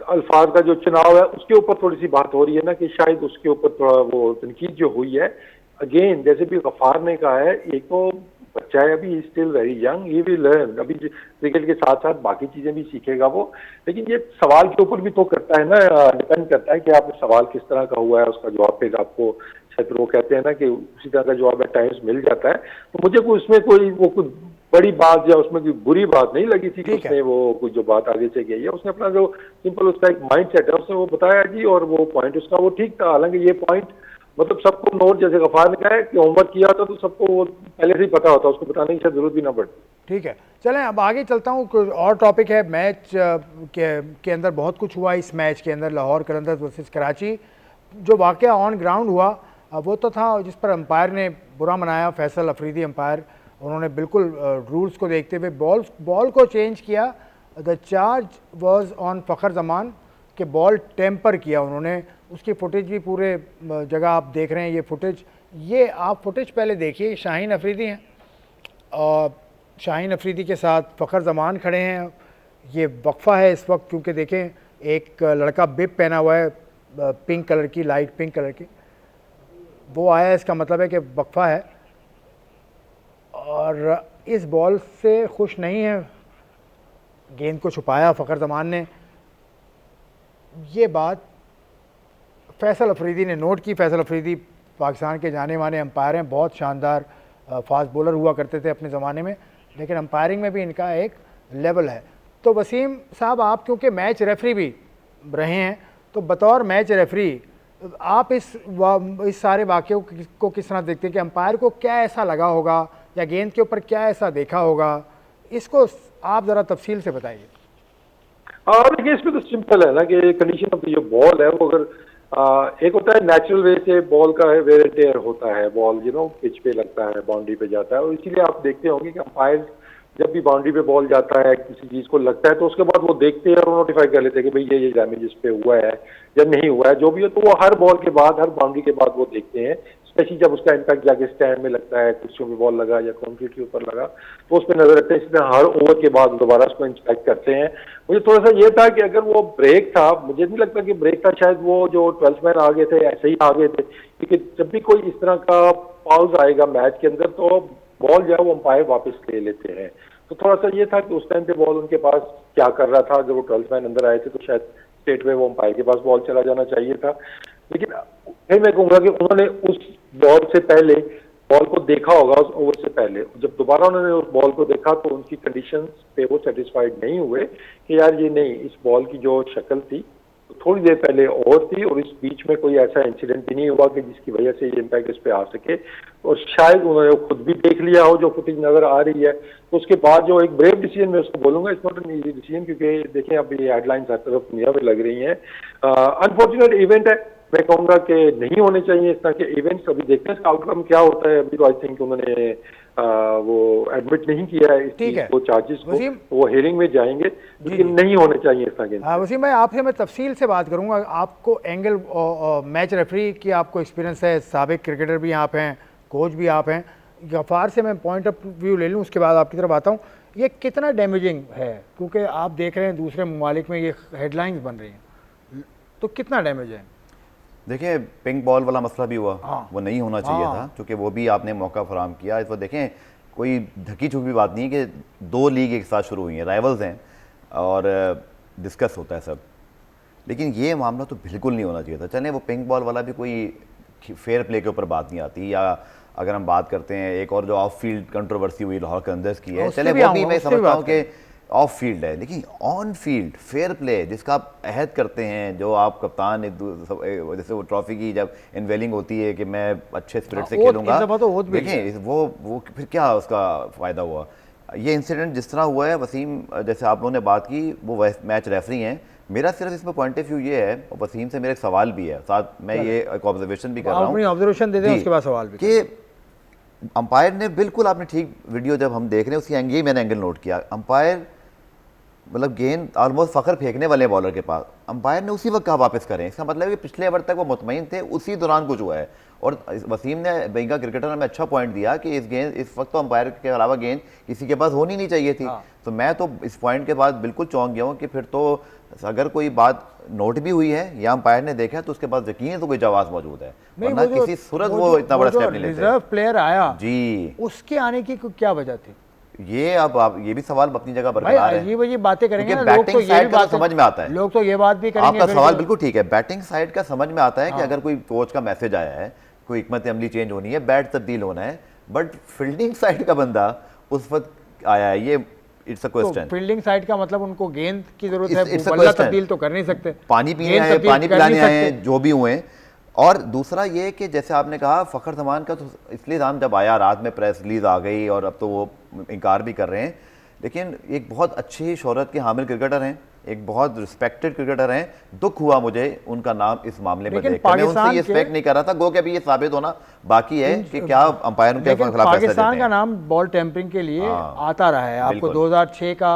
अल्फाज का जो चुनाव है उसके ऊपर थोड़ी सी बात हो रही है ना कि शायद उसके ऊपर थोड़ा वो तनकीद जो हुई है। अगेन जैसे भी गफार ने कहा है, एक तो बच्चा है अभी, still very young, he will learn, अभी क्रिकेट के साथ साथ बाकी चीजें भी सीखेगा वो। लेकिन ये सवाल के ऊपर भी तो करता है ना, डिपेंड करता है कि आपने सवाल किस तरह का हुआ है, उसका जवाब फिर आपको शायद वो कहते हैं ना कि उसी तरह का जवाब एट टाइम्स मिल जाता है। तो मुझे कोई उसमें कोई वो कुछ बड़ी बात या उसमें कोई बुरी बात नहीं लगी थी कि ठीक है। उसने वो कुछ जो बात आगे से गई है, उसने अपना जो सिंपल उसका एक माइंड सेट है उसने वो बताया जी, और वो पॉइंट उसका वो ठीक था। हालांकि ये पॉइंट मतलब सबको नोट, जैसे गफार ने कहा है कि होमवर्क किया था तो सबको वो पहले से ही पता होता, उसको बताने की शायद जरूरत भी ना पड़ती। ठीक है, चलें अब आगे चलता हूँ। कुछ और टॉपिक है मैच के अंदर बहुत कुछ हुआ इस मैच के अंदर। लाहौर कलंदर्स वर्सेस कराची जो वाक़या ऑन ग्राउंड हुआ वो तो था जिस पर अंपायर ने बुरा मनाया, फैसल अफरीदी अंपायर। उन्होंने बिल्कुल रूल्स को देखते हुए बॉल को चेंज किया। The charge was on Fakhar Zaman के बॉल टेम्पर किया उन्होंने। उसकी फुटेज भी पूरे जगह आप देख रहे हैं। ये फुटेज, ये आप फुटेज पहले देखिए। शाहीन अफरीदी हैं और शाहीन अफरीदी के साथ फ़खर जमान खड़े हैं। ये वक्फा है इस वक्त, क्योंकि देखें एक लड़का बिब पहना हुआ है पिंक कलर की, लाइट पिंक कलर की, वो आया, इसका मतलब है कि वक्फा है। और इस बॉल से खुश नहीं है, गेंद को छुपाया फ़खर जमान ने। ये बात फैसल अफरीदी ने नोट की। फैसल अफरीदी पाकिस्तान के जाने माने अंपायर हैं, बहुत शानदार फास्ट बॉलर हुआ करते थे अपने ज़माने में, लेकिन अंपायरिंग में भी इनका एक लेवल है। तो वसीम साहब, आप क्योंकि मैच रेफरी भी रहे हैं, तो बतौर मैच रेफरी आप इस सारे वाक़े को किस तरह देखते हैं कि अंपायर को क्या ऐसा लगा होगा या गेंद के ऊपर क्या ऐसा देखा होगा? इसको आप ज़रा तफसील से बताइए। हाँ देखिए, इसमें तो सिंपल है ना कि कंडीशन ऑफ जो बॉल है वो अगर एक होता है नेचुरल वे से बॉल का वेयर एंड टेयर होता है, बॉल पिच पे लगता है, बाउंड्री पे जाता है, और इसीलिए आप देखते होंगे कि अंपायर जब भी बाउंड्री पे बॉल जाता है, किसी चीज को लगता है, तो उसके बाद वो देखते हैं और नोटिफाई कर लेते हैं कि भाई ये डैमेज इस पे हुआ है या नहीं हुआ है, जो भी हो। तो वो हर बॉल के बाद, हर बाउंड्री के बाद वो देखते हैं, स्पेशली जब उसका इम्पैक्ट जाके स्टैंड में लगता है, कुर्सियों पे बॉल लगा या कंक्रीट के ऊपर लगा, तो उस पर नजर रखते हैं। इसमें हर ओवर के बाद दोबारा उसको इंस्पेक्ट करते हैं। मुझे थोड़ा सा ये था कि अगर वो ब्रेक था, मुझे नहीं लगता कि ब्रेक था, शायद वो जो 12 मैन आगे थे ऐसे ही आगे थे, क्योंकि जब भी कोई इस तरह का पाउज आएगा मैच के अंदर तो बॉल जो है वो अंपायर वापस ले लेते हैं। तो थोड़ा सा ये था कि उस टाइम पे बॉल उनके पास क्या कर रहा था, जब वो 12 मैन अंदर आए थे तो शायद स्ट्रेट वे वो अंपायर के पास बॉल चला जाना चाहिए था। लेकिन फिर मैं कहूँगा कि उन्होंने उस बॉल से पहले बॉल को देखा होगा, उस ओवर से पहले जब दोबारा उन्होंने उस बॉल को देखा तो उनकी कंडीशंस पे वो सेटिस्फाइड नहीं हुए कि यार ये नहीं, इस बॉल की जो शक्ल थी तो थोड़ी देर पहले और थी, और इस बीच में कोई ऐसा इंसिडेंट भी नहीं हुआ कि जिसकी वजह से ये इम्पैक्ट इस पे आ सके। और शायद उन्होंने खुद भी देख लिया हो, जो फुटेज नजर आ रही है, तो उसके बाद जो एक ब्रेव डिसीजन मैं उसको बोलूंगा, it's not an easy decision, क्योंकि देखें अब ये हेडलाइंस हर तरफ दुनिया में लग रही हैं। अनफॉर्चुनेट इवेंट है, मैं कहूंगा कि नहीं होने चाहिए इस तरह के इवेंट्स। अभी देखते हैं इसका आउटकम क्या होता है। अभी तो आई थिंक उन्होंने वो एडमिट नहीं किया है ठीक है, वो चार्जेस को, वो हियरिंग में जाएंगे, लेकिन नहीं होने चाहिए इस तरह के। वसीम भाई, आपसे मैं तफसील से बात करूंगा। आपको एंगल मैच रेफरी की आपको एक्सपीरियंस है, साबिक क्रिकेटर भी आप हैं, कोच भी आप हैं। गफ़ार से मैं पॉइंट ऑफ व्यू ले लूँ, उसके बाद आपकी तरफ आता हूँ। ये कितना डैमेजिंग है, क्योंकि आप देख रहे हैं दूसरे ममालिक में ये हेडलाइंस बन रही हैं, तो कितना डैमेज है? देखिए, पिंक बॉल वाला मसला भी हुआ, हाँ, वो नहीं होना चाहिए था, क्योंकि वो भी आपने मौका फराहम किया। इस पर देखें, कोई ढकी छुपी बात नहीं है कि दो लीग एक साथ शुरू हुई हैं, राइवल्स हैं और डिस्कस होता है सब, लेकिन ये मामला तो बिल्कुल नहीं होना चाहिए था। चलें वो पिंक बॉल वाला भी कोई फेयर प्ले के ऊपर बात नहीं आती, या अगर हम बात करते हैं एक और जो ऑफ फील्ड कंट्रोवर्सी हुई लाहौर कलंदर्स की है, चले वो भी मैं समझता हूँ कि ऑफ फील्ड है, लेकिन ऑन फील्ड फेयर प्ले जिसका आप अहद करते हैं, जो आप कप्तान जैसे वो ट्रॉफी की जब इनवेलिंग होती है कि मैं अच्छे स्पिरिट से खेलूंगा, तो देखें वो फिर क्या उसका फ़ायदा हुआ? ये इंसिडेंट जिस तरह हुआ है वसीम, जैसे आप लोगों ने बात की, वो मैच रेफरी हैं। मेरा सिर्फ इसमें पॉइंट ऑफ व्यू ये है, और वसीम से मेरा एक सवाल भी है, साथ मैं ये एक ऑब्जर्वेशन भी कर रहा हूँ, अपनी ऑब्जर्वेशन दे दें, उसके बाद सवाल भी कि अंपायर ने बिल्कुल, आपने ठीक वीडियो जब हम देख रहे हैं उसी एंगल, मैंने एंगल नोट किया, अंपायर मतलब गेंद ऑलमोस्ट फ़खर फेंकने वाले बॉलर के पास, अंपायर ने उसी वक्त कहा वापस करें। इसका मतलब है कि पिछले ओवर तक वो मुतमईन थे, उसी दौरान कुछ हुआ है। और वसीम ने बेंगा क्रिकेटर में अच्छा पॉइंट दिया कि इस गेंद, इस वक्त तो अंपायर के अलावा गेंद किसी के पास होनी नहीं चाहिए थी। तो मैं तो इस पॉइंट के बाद बिल्कुल चौंक गया हूँ कि फिर तो अगर कोई बात नोट भी हुई है या अंपायर ने देखा तो उसके पास यकीन तो कोई जवाब मौजूद है, वरना किसी सूरत वो इतना बड़ा स्टेप नहीं लेते। रिजर्व प्लेयर आया जी, उसके आने की क्या वजह थी? ये अब आप ये भी सवाल अपनी जगह बरकरार है। ये बातें करेंगे ना, लोग बैटिंग तो ये साइड भी का बात समझ में आता है, लोग तो ये बात भी करेंगे। आपका सवाल बिल्कुल ठीक है, बैटिंग साइड का समझ में आता है कि अगर कोई कोच का मैसेज आया है, कोई हिकमत अमली चेंज होनी है, बैट तब्दील होना है, बट फील्डिंग साइड का बंदा उस वक्त आया है, ये it's a question. Fielding side का मतलब उनको गेंद की जरूरत है, It's a बल्ला question. तब्दील तो कर नहीं सकते, पानी पीने आए, पानी पिलाने आए, जो भी हुए। और दूसरा ये कि जैसे आपने कहा फ़खर जमान का, तो इसलिए नाम जब आया रात में प्रेस रिलीज आ गई और अब तो वो इनकार भी कर रहे हैं, लेकिन एक बहुत अच्छी शोहरत के हामिल क्रिकेटर हैं, एक बहुत रिस्पेक्टेड क्रिकेटर हैं। दुख हुआ मुझे उनका नाम इस मामले में देखकर, मैं उनसे ये एक्सपेक्ट नहीं कर रहा था। गो कि अभी ये साबित होना बाकी है कि क्या अंपायर उनके खिलाफ फैसला देते हैं। पाकिस्तान का नाम बॉल टेम्परिंग के लिए आता रहा है। आपको 2006 का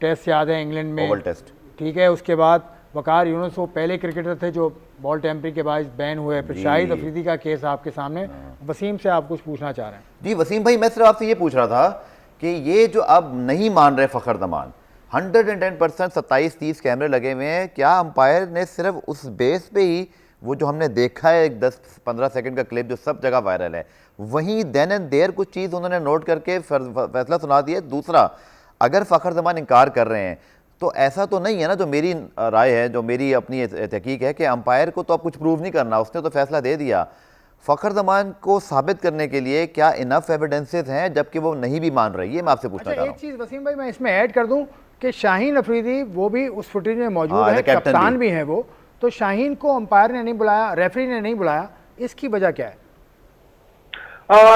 टेस्ट याद है इंग्लैंड में, ओवल टेस्ट, ठीक है। उसके बाद वकार यूनुस वो पहले क्रिकेटर थे जो बॉल टेम्परिंग के बाद बैन हुए। फिर शाहिद अफरीदी का केस आपके सामने। वसीम से आप कुछ पूछना चाह रहे हैं? जी वसीम भाई, मैं सिर्फ आपसे ये पूछ रहा था कि ये जो अब नहीं मान रहे फ़खर जमान, 110% 27-30 कैमरे लगे हुए हैं, क्या अंपायर ने सिर्फ उस बेस पे ही, वो जो हमने देखा है 10-15 सेकंड का क्लिप जो सब जगह वायरल है, वहीं देन एंड देयर कुछ चीज़ उन्होंने नोट करके फैसला सुना दिया? दूसरा, अगर फ़खर जमान इनकार कर रहे हैं तो ऐसा तो नहीं है ना, जो मेरी राय है, जो मेरी अपनी तहकीक है, कि अंपायर को तो अब कुछ प्रूव नहीं करना, उसने तो फैसला दे दिया। फ़खर जमान को साबित करने के लिए क्या इनफ एविडेंसेस हैं, जबकि वो नहीं भी मान रही है? मैं आपसे पूछना चाह रहा हूँ। एक चीज़ वसीम भाई मैं इसमें ऐड कर दूं कि शाहीन अफरीदी वो भी उस फुटेज में मौजूद हाँ, है, कैप्टन कप्तान भी है वो। तो शाहीन को अंपायर ने नहीं बुलाया, रेफरी ने नहीं बुलाया, इसकी वजह क्या है?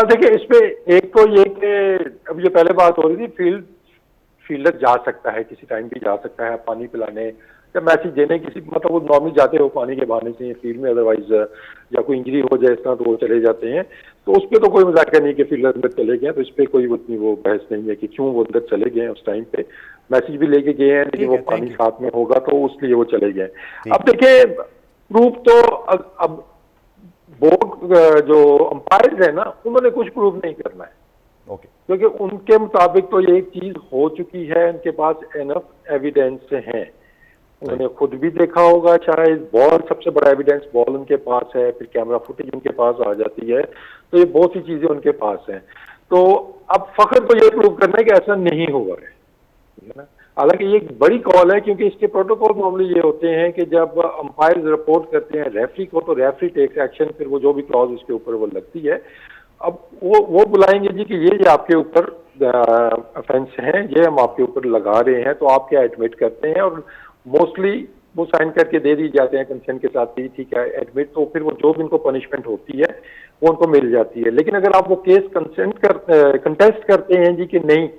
देखिए, इस पे एक तो ये कि अब ये पहले बात हो रही थी, फील्डर जा सकता है, किसी टाइम भी जा सकता है पानी पिलाने या मैसेज देने, किसी मतलब वो नॉर्मली जाते हो पानी के बहाने से फील्ड में, अदरवाइज या कोई इंजरी हो जाए इस तरह तो वो चले जाते हैं। तो उस पर तो कोई मजाक नहीं कि फील्डर अंदर चले गए, तो इस पर कोई उतनी वो बहस नहीं है कि क्यों वो अंदर चले गए उस टाइम पे। मैसेज भी लेके गए हैं, लेकिन वो पानी साथ में होगा तो उसलिए वो चले गए। अब देखिए, प्रूफ तो अब बोर्ड जो अंपायर है ना, उन्होंने कुछ प्रूफ नहीं करना है, क्योंकि उनके मुताबिक तो ये एक चीज हो चुकी है, उनके पास एनफ एविडेंस है। उन्होंने खुद भी देखा होगा, शायद बॉल सबसे बड़ा एविडेंस बॉल उनके पास है, फिर कैमरा फुटेज उनके पास आ जाती है, तो ये बहुत सी चीजें उनके पास हैं। तो अब फखर को ये प्रूव करना है कि ऐसा नहीं हुआ है ना। हालांकि ये एक बड़ी कॉल है, क्योंकि इसके प्रोटोकॉल नॉर्मली ये होते हैं कि जब अंपायर रिपोर्ट करते हैं रेफरी को, तो रेफरी टेक्स एक्शन, फिर वो जो भी क्लॉज उसके ऊपर वो लगती है। अब वो बुलाएंगे जी कि ये आपके ऊपर ऑफेंस है, ये हम आपके ऊपर लगा रहे हैं, तो आप क्या एडमिट करते हैं? और मोस्टली वो साइन करके दे दी जाते हैं कंसेंट के साथ ही, ठीक है एडमिट, तो फिर वो जो भी इनको पनिशमेंट होती है वो उनको मिल जाती है। लेकिन अगर आप वो केस कंटेस्ट करते हैं जी कि नहीं,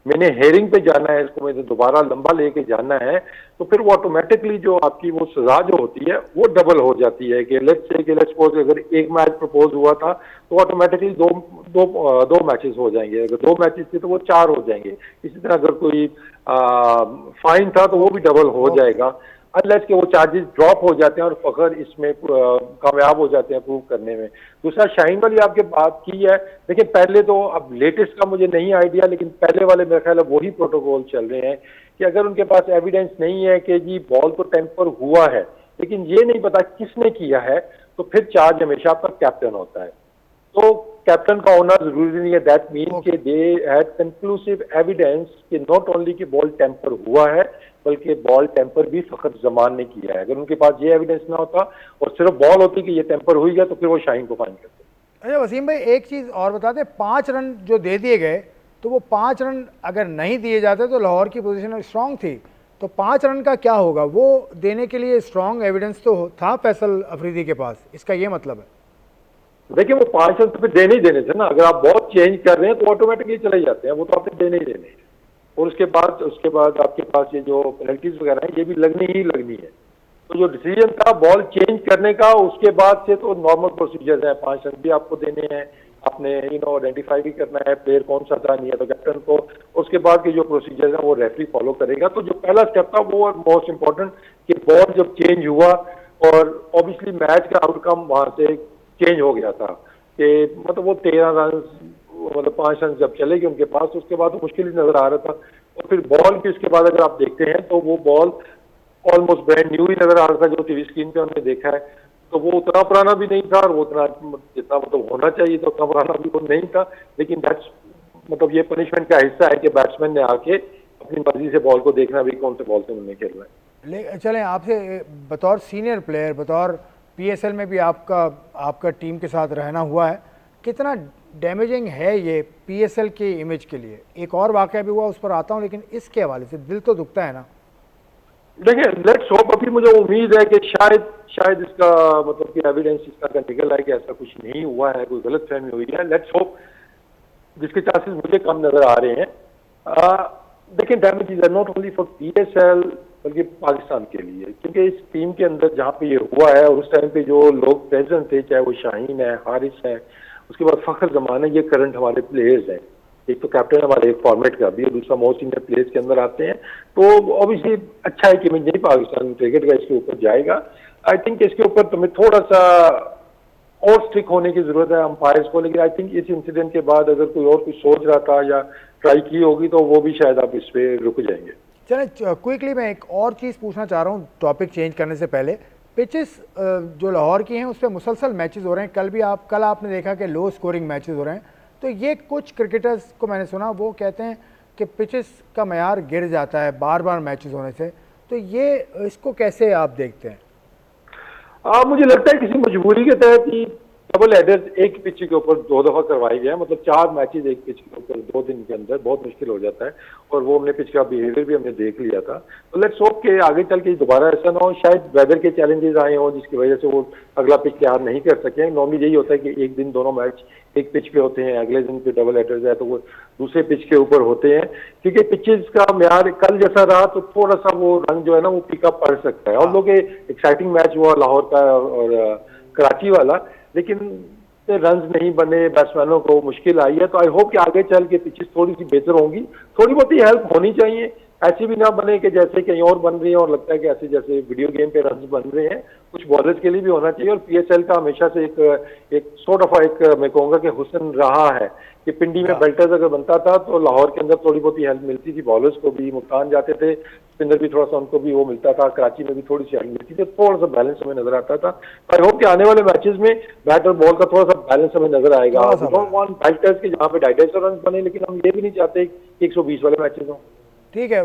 मैंने हेयरिंग पे जाना है, इसको मैंने दोबारा लंबा लेके जाना है, तो फिर वो ऑटोमेटिकली जो आपकी वो सजा जो होती है वो डबल हो जाती है। कि लेट्स सपोज अगर एक मैच प्रपोज हुआ था तो ऑटोमेटिकली दो मैचेस हो जाएंगे, अगर 2 मैचेस थे तो वो 4 हो जाएंगे। इसी तरह अगर कोई फाइन था तो वो भी डबल हो जाएगा, अनलेस के वो चार्जेस ड्रॉप हो जाते हैं और फखर इसमें कामयाब हो जाते हैं प्रूव करने में। दूसरा, शाहीन वाली आपके बात की है, लेकिन पहले तो अब लेटेस्ट का मुझे नहीं आइडिया, लेकिन पहले वाले मेरे ख्याल है वही प्रोटोकॉल चल रहे हैं कि अगर उनके पास एविडेंस नहीं है कि जी बॉल तो टेम्पर हुआ है, लेकिन ये नहीं पता किसने किया है, तो फिर चार्ज हमेशा आपका कैप्टन होता है। तो कैप्टन का होना जरूरी नहीं है, दैट मीन कि दे हैड कंक्लूसिव एविडेंस कि नॉट ओनली कि बॉल टेम्पर हुआ है, बल्कि बॉल टेम्पर भी फखर जमान ने किया है। अगर उनके पास ये एविडेंस ना होता और सिर्फ बॉल होती कि ये टेम्पर हुई है, तो फिर वो शाहीन को फाइन करते। अच्छा वसीम भाई, एक चीज़ और बता दें, 5 रन जो दे दिए गए, तो वो 5 रन अगर नहीं दिए जाते तो लाहौर की पोजीशन स्ट्रांग थी, तो 5 रन का क्या होगा? वो देने के लिए स्ट्रांग एविडेंस तो था फैसल अफरीदी के पास, इसका ये मतलब है? देखिए वो 5 रन तो फिर देने ही देने थे ना, अगर आप बॉल चेंज कर रहे हैं तो ऑटोमेटिकली चले जाते हैं, वो तो आपने देने ही देने हैं। और उसके बाद आपके पास ये जो पेनल्टीज वगैरह हैं ये भी लगनी ही लगनी है। तो जो डिसीजन था बॉल चेंज करने का, उसके बाद से तो नॉर्मल प्रोसीजर है, 5 रन भी आपको देने हैं, आपने आइडेंटिफाई भी करना है प्लेयर कौन सा था, नहीं है तो कैप्टन को, उसके बाद के जो प्रोसीजर है वो रेफरी फॉलो करेगा। तो जो पहला स्टेप था वो मोस्ट इंपॉर्टेंट कि बॉल जब चेंज हुआ और ऑब्वियसली मैच का आउटकम वहां से चेंज हो गया था कि मतलब वो 13 रन मतलब 5 रन जब चले गए उनके पास, उसके बाद तो मुश्किल ही नजर आ रहा था। और फिर बॉल भी उसके बाद अगर आप देखते हैं तो वो बॉल ऑलमोस्ट ब्रांड न्यू ही नजर आ रहा था जो टीवी स्क्रीन पे हमने देखा है। तो वो उतना पुराना भी नहीं था और वो उतना जितना मतलब होना चाहिए तो उतना पुराना भी वो नहीं था, लेकिन दैट्स मतलब ये पनिशमेंट का हिस्सा है कि बैट्समैन ने आके अपनी मर्जी से बॉल को देखना भी कौन से बॉल से उन्होंने खेलना है। चलें आपसे बतौर सीनियर प्लेयर, बतौर पीएसएल में भी आपका टीम के साथ रहना हुआ है, कितना डैमेजिंग है ये पीएसएल के इमेज के लिए? एक और वाकया भी हुआ, उस पर आता हूँ, लेकिन इसके हवाले से दिल तो दुखता है ना। देखिए लेट्स होप, अभी मुझे उम्मीद है कि शायद इसका मतलब कि एविडेंस इसका का निकल आए कि ऐसा कुछ नहीं हुआ है, कोई गलत फहमी हुई है। लेट्स होप, जिसके चांसेस मुझे कम नजर आ रहे हैं। देखिए damages are not only for PSL बल्कि पाकिस्तान के लिए, क्योंकि इस टीम के अंदर जहाँ पे ये हुआ है और उस टाइम पे जो लोग प्रेजेंट थे, चाहे वो शाहीन है, हारिस है, उसके बाद फखर जमान है, ये करंट हमारे प्लेयर्स हैं। एक तो कैप्टन हमारे एक फॉर्मेट का भी और दूसरा मोस्ट सीनियर प्लेयर्स के अंदर आते हैं, तो ऑब्वियसली अच्छा है कि मैं नहीं पाकिस्तान क्रिकेट का इसके ऊपर जाएगा। आई थिंक इसके ऊपर तुम्हें थोड़ा सा और स्ट्रिक होने की जरूरत है अंपायर्स को, लेकिन आई थिंक इस इंसिडेंट के बाद अगर कोई और कुछ सोच रहा था या ट्राई की होगी तो वो भी शायद आप इस पे रुक जाएंगे। चलें क्विकली मैं एक और चीज़ पूछना चाह रहा हूँ टॉपिक चेंज करने से पहले। पिचेस जो लाहौर की हैं उस पर मुसलसल मैचेस हो रहे हैं, कल आपने देखा कि लो स्कोरिंग मैचेस हो रहे हैं, तो ये कुछ क्रिकेटर्स को मैंने सुना वो कहते हैं कि पिचेस का मयार गिर जाता है बार बार मैचेस होने से, तो ये इसको कैसे आप देखते हैं? मुझे लगता है किसी मजबूरी के तहत ही डबल हेडर्स एक पिच के ऊपर 2 दफा करवाए गए हैं, मतलब 4 मैचेस एक पिच के ऊपर 2 दिन के अंदर, बहुत मुश्किल हो जाता है। और वो हमने पिच का बिहेवियर भी हमने देख लिया था, तो लेट्स होप कि आगे चल के दोबारा ऐसा ना हो। शायद वेदर के चैलेंजेस आए हों जिसकी वजह से वो अगला पिच तैयार नहीं कर सके। नॉर्मली यही होता है कि एक दिन दोनों मैच एक पिच पे होते हैं, अगले दिन पे डबल हेडर्स है तो वो दूसरे पिच के ऊपर होते हैं, क्योंकि पिचेस का म्यार कल जैसा रहा तो थोड़ा सा वो रंग जो है ना वो फीका पड़ सकता है। और लोग एक्साइटिंग मैच हुआ लाहौर का और कराची वाला, लेकिन रन्स नहीं बने, बैट्समैनों को मुश्किल आई है। तो आई होप कि आगे चल के पिचेस थोड़ी सी बेहतर होंगी, थोड़ी बहुत ही हेल्प होनी चाहिए, ऐसी भी ना बने कि जैसे कहीं और बन रही है और लगता है कि ऐसे जैसे वीडियो गेम पे रन्स बन रहे हैं। कुछ बॉलर्स के लिए भी होना चाहिए। और पीएसएल का हमेशा से एक सॉर्ट ऑफ एक मैं कहूँगा कि हुस्न रहा है कि पिंडी में बेल्टर्स अगर बनता था तो लाहौर के अंदर थोड़ी बहुत ही हेल्प मिलती थी, बॉलर्स को भी, मुल्तान जाते थे स्पिनर भी थोड़ा सा उनको भी वो मिलता था, कराची में भी थोड़ी सी हेल्प मिलती थी, थोड़ा सा बैलेंस हमें नजर आता था। आई होप कि आने वाले मैचेस में बैट और बॉल का थोड़ा सा बैलेंस हमें नजर आएगा। डोंट वांट बैटर्स के जहाँ पे 250 रन बने, लेकिन हम ये भी नहीं चाहते कि 120 वाले मैचेस हों। ठीक है,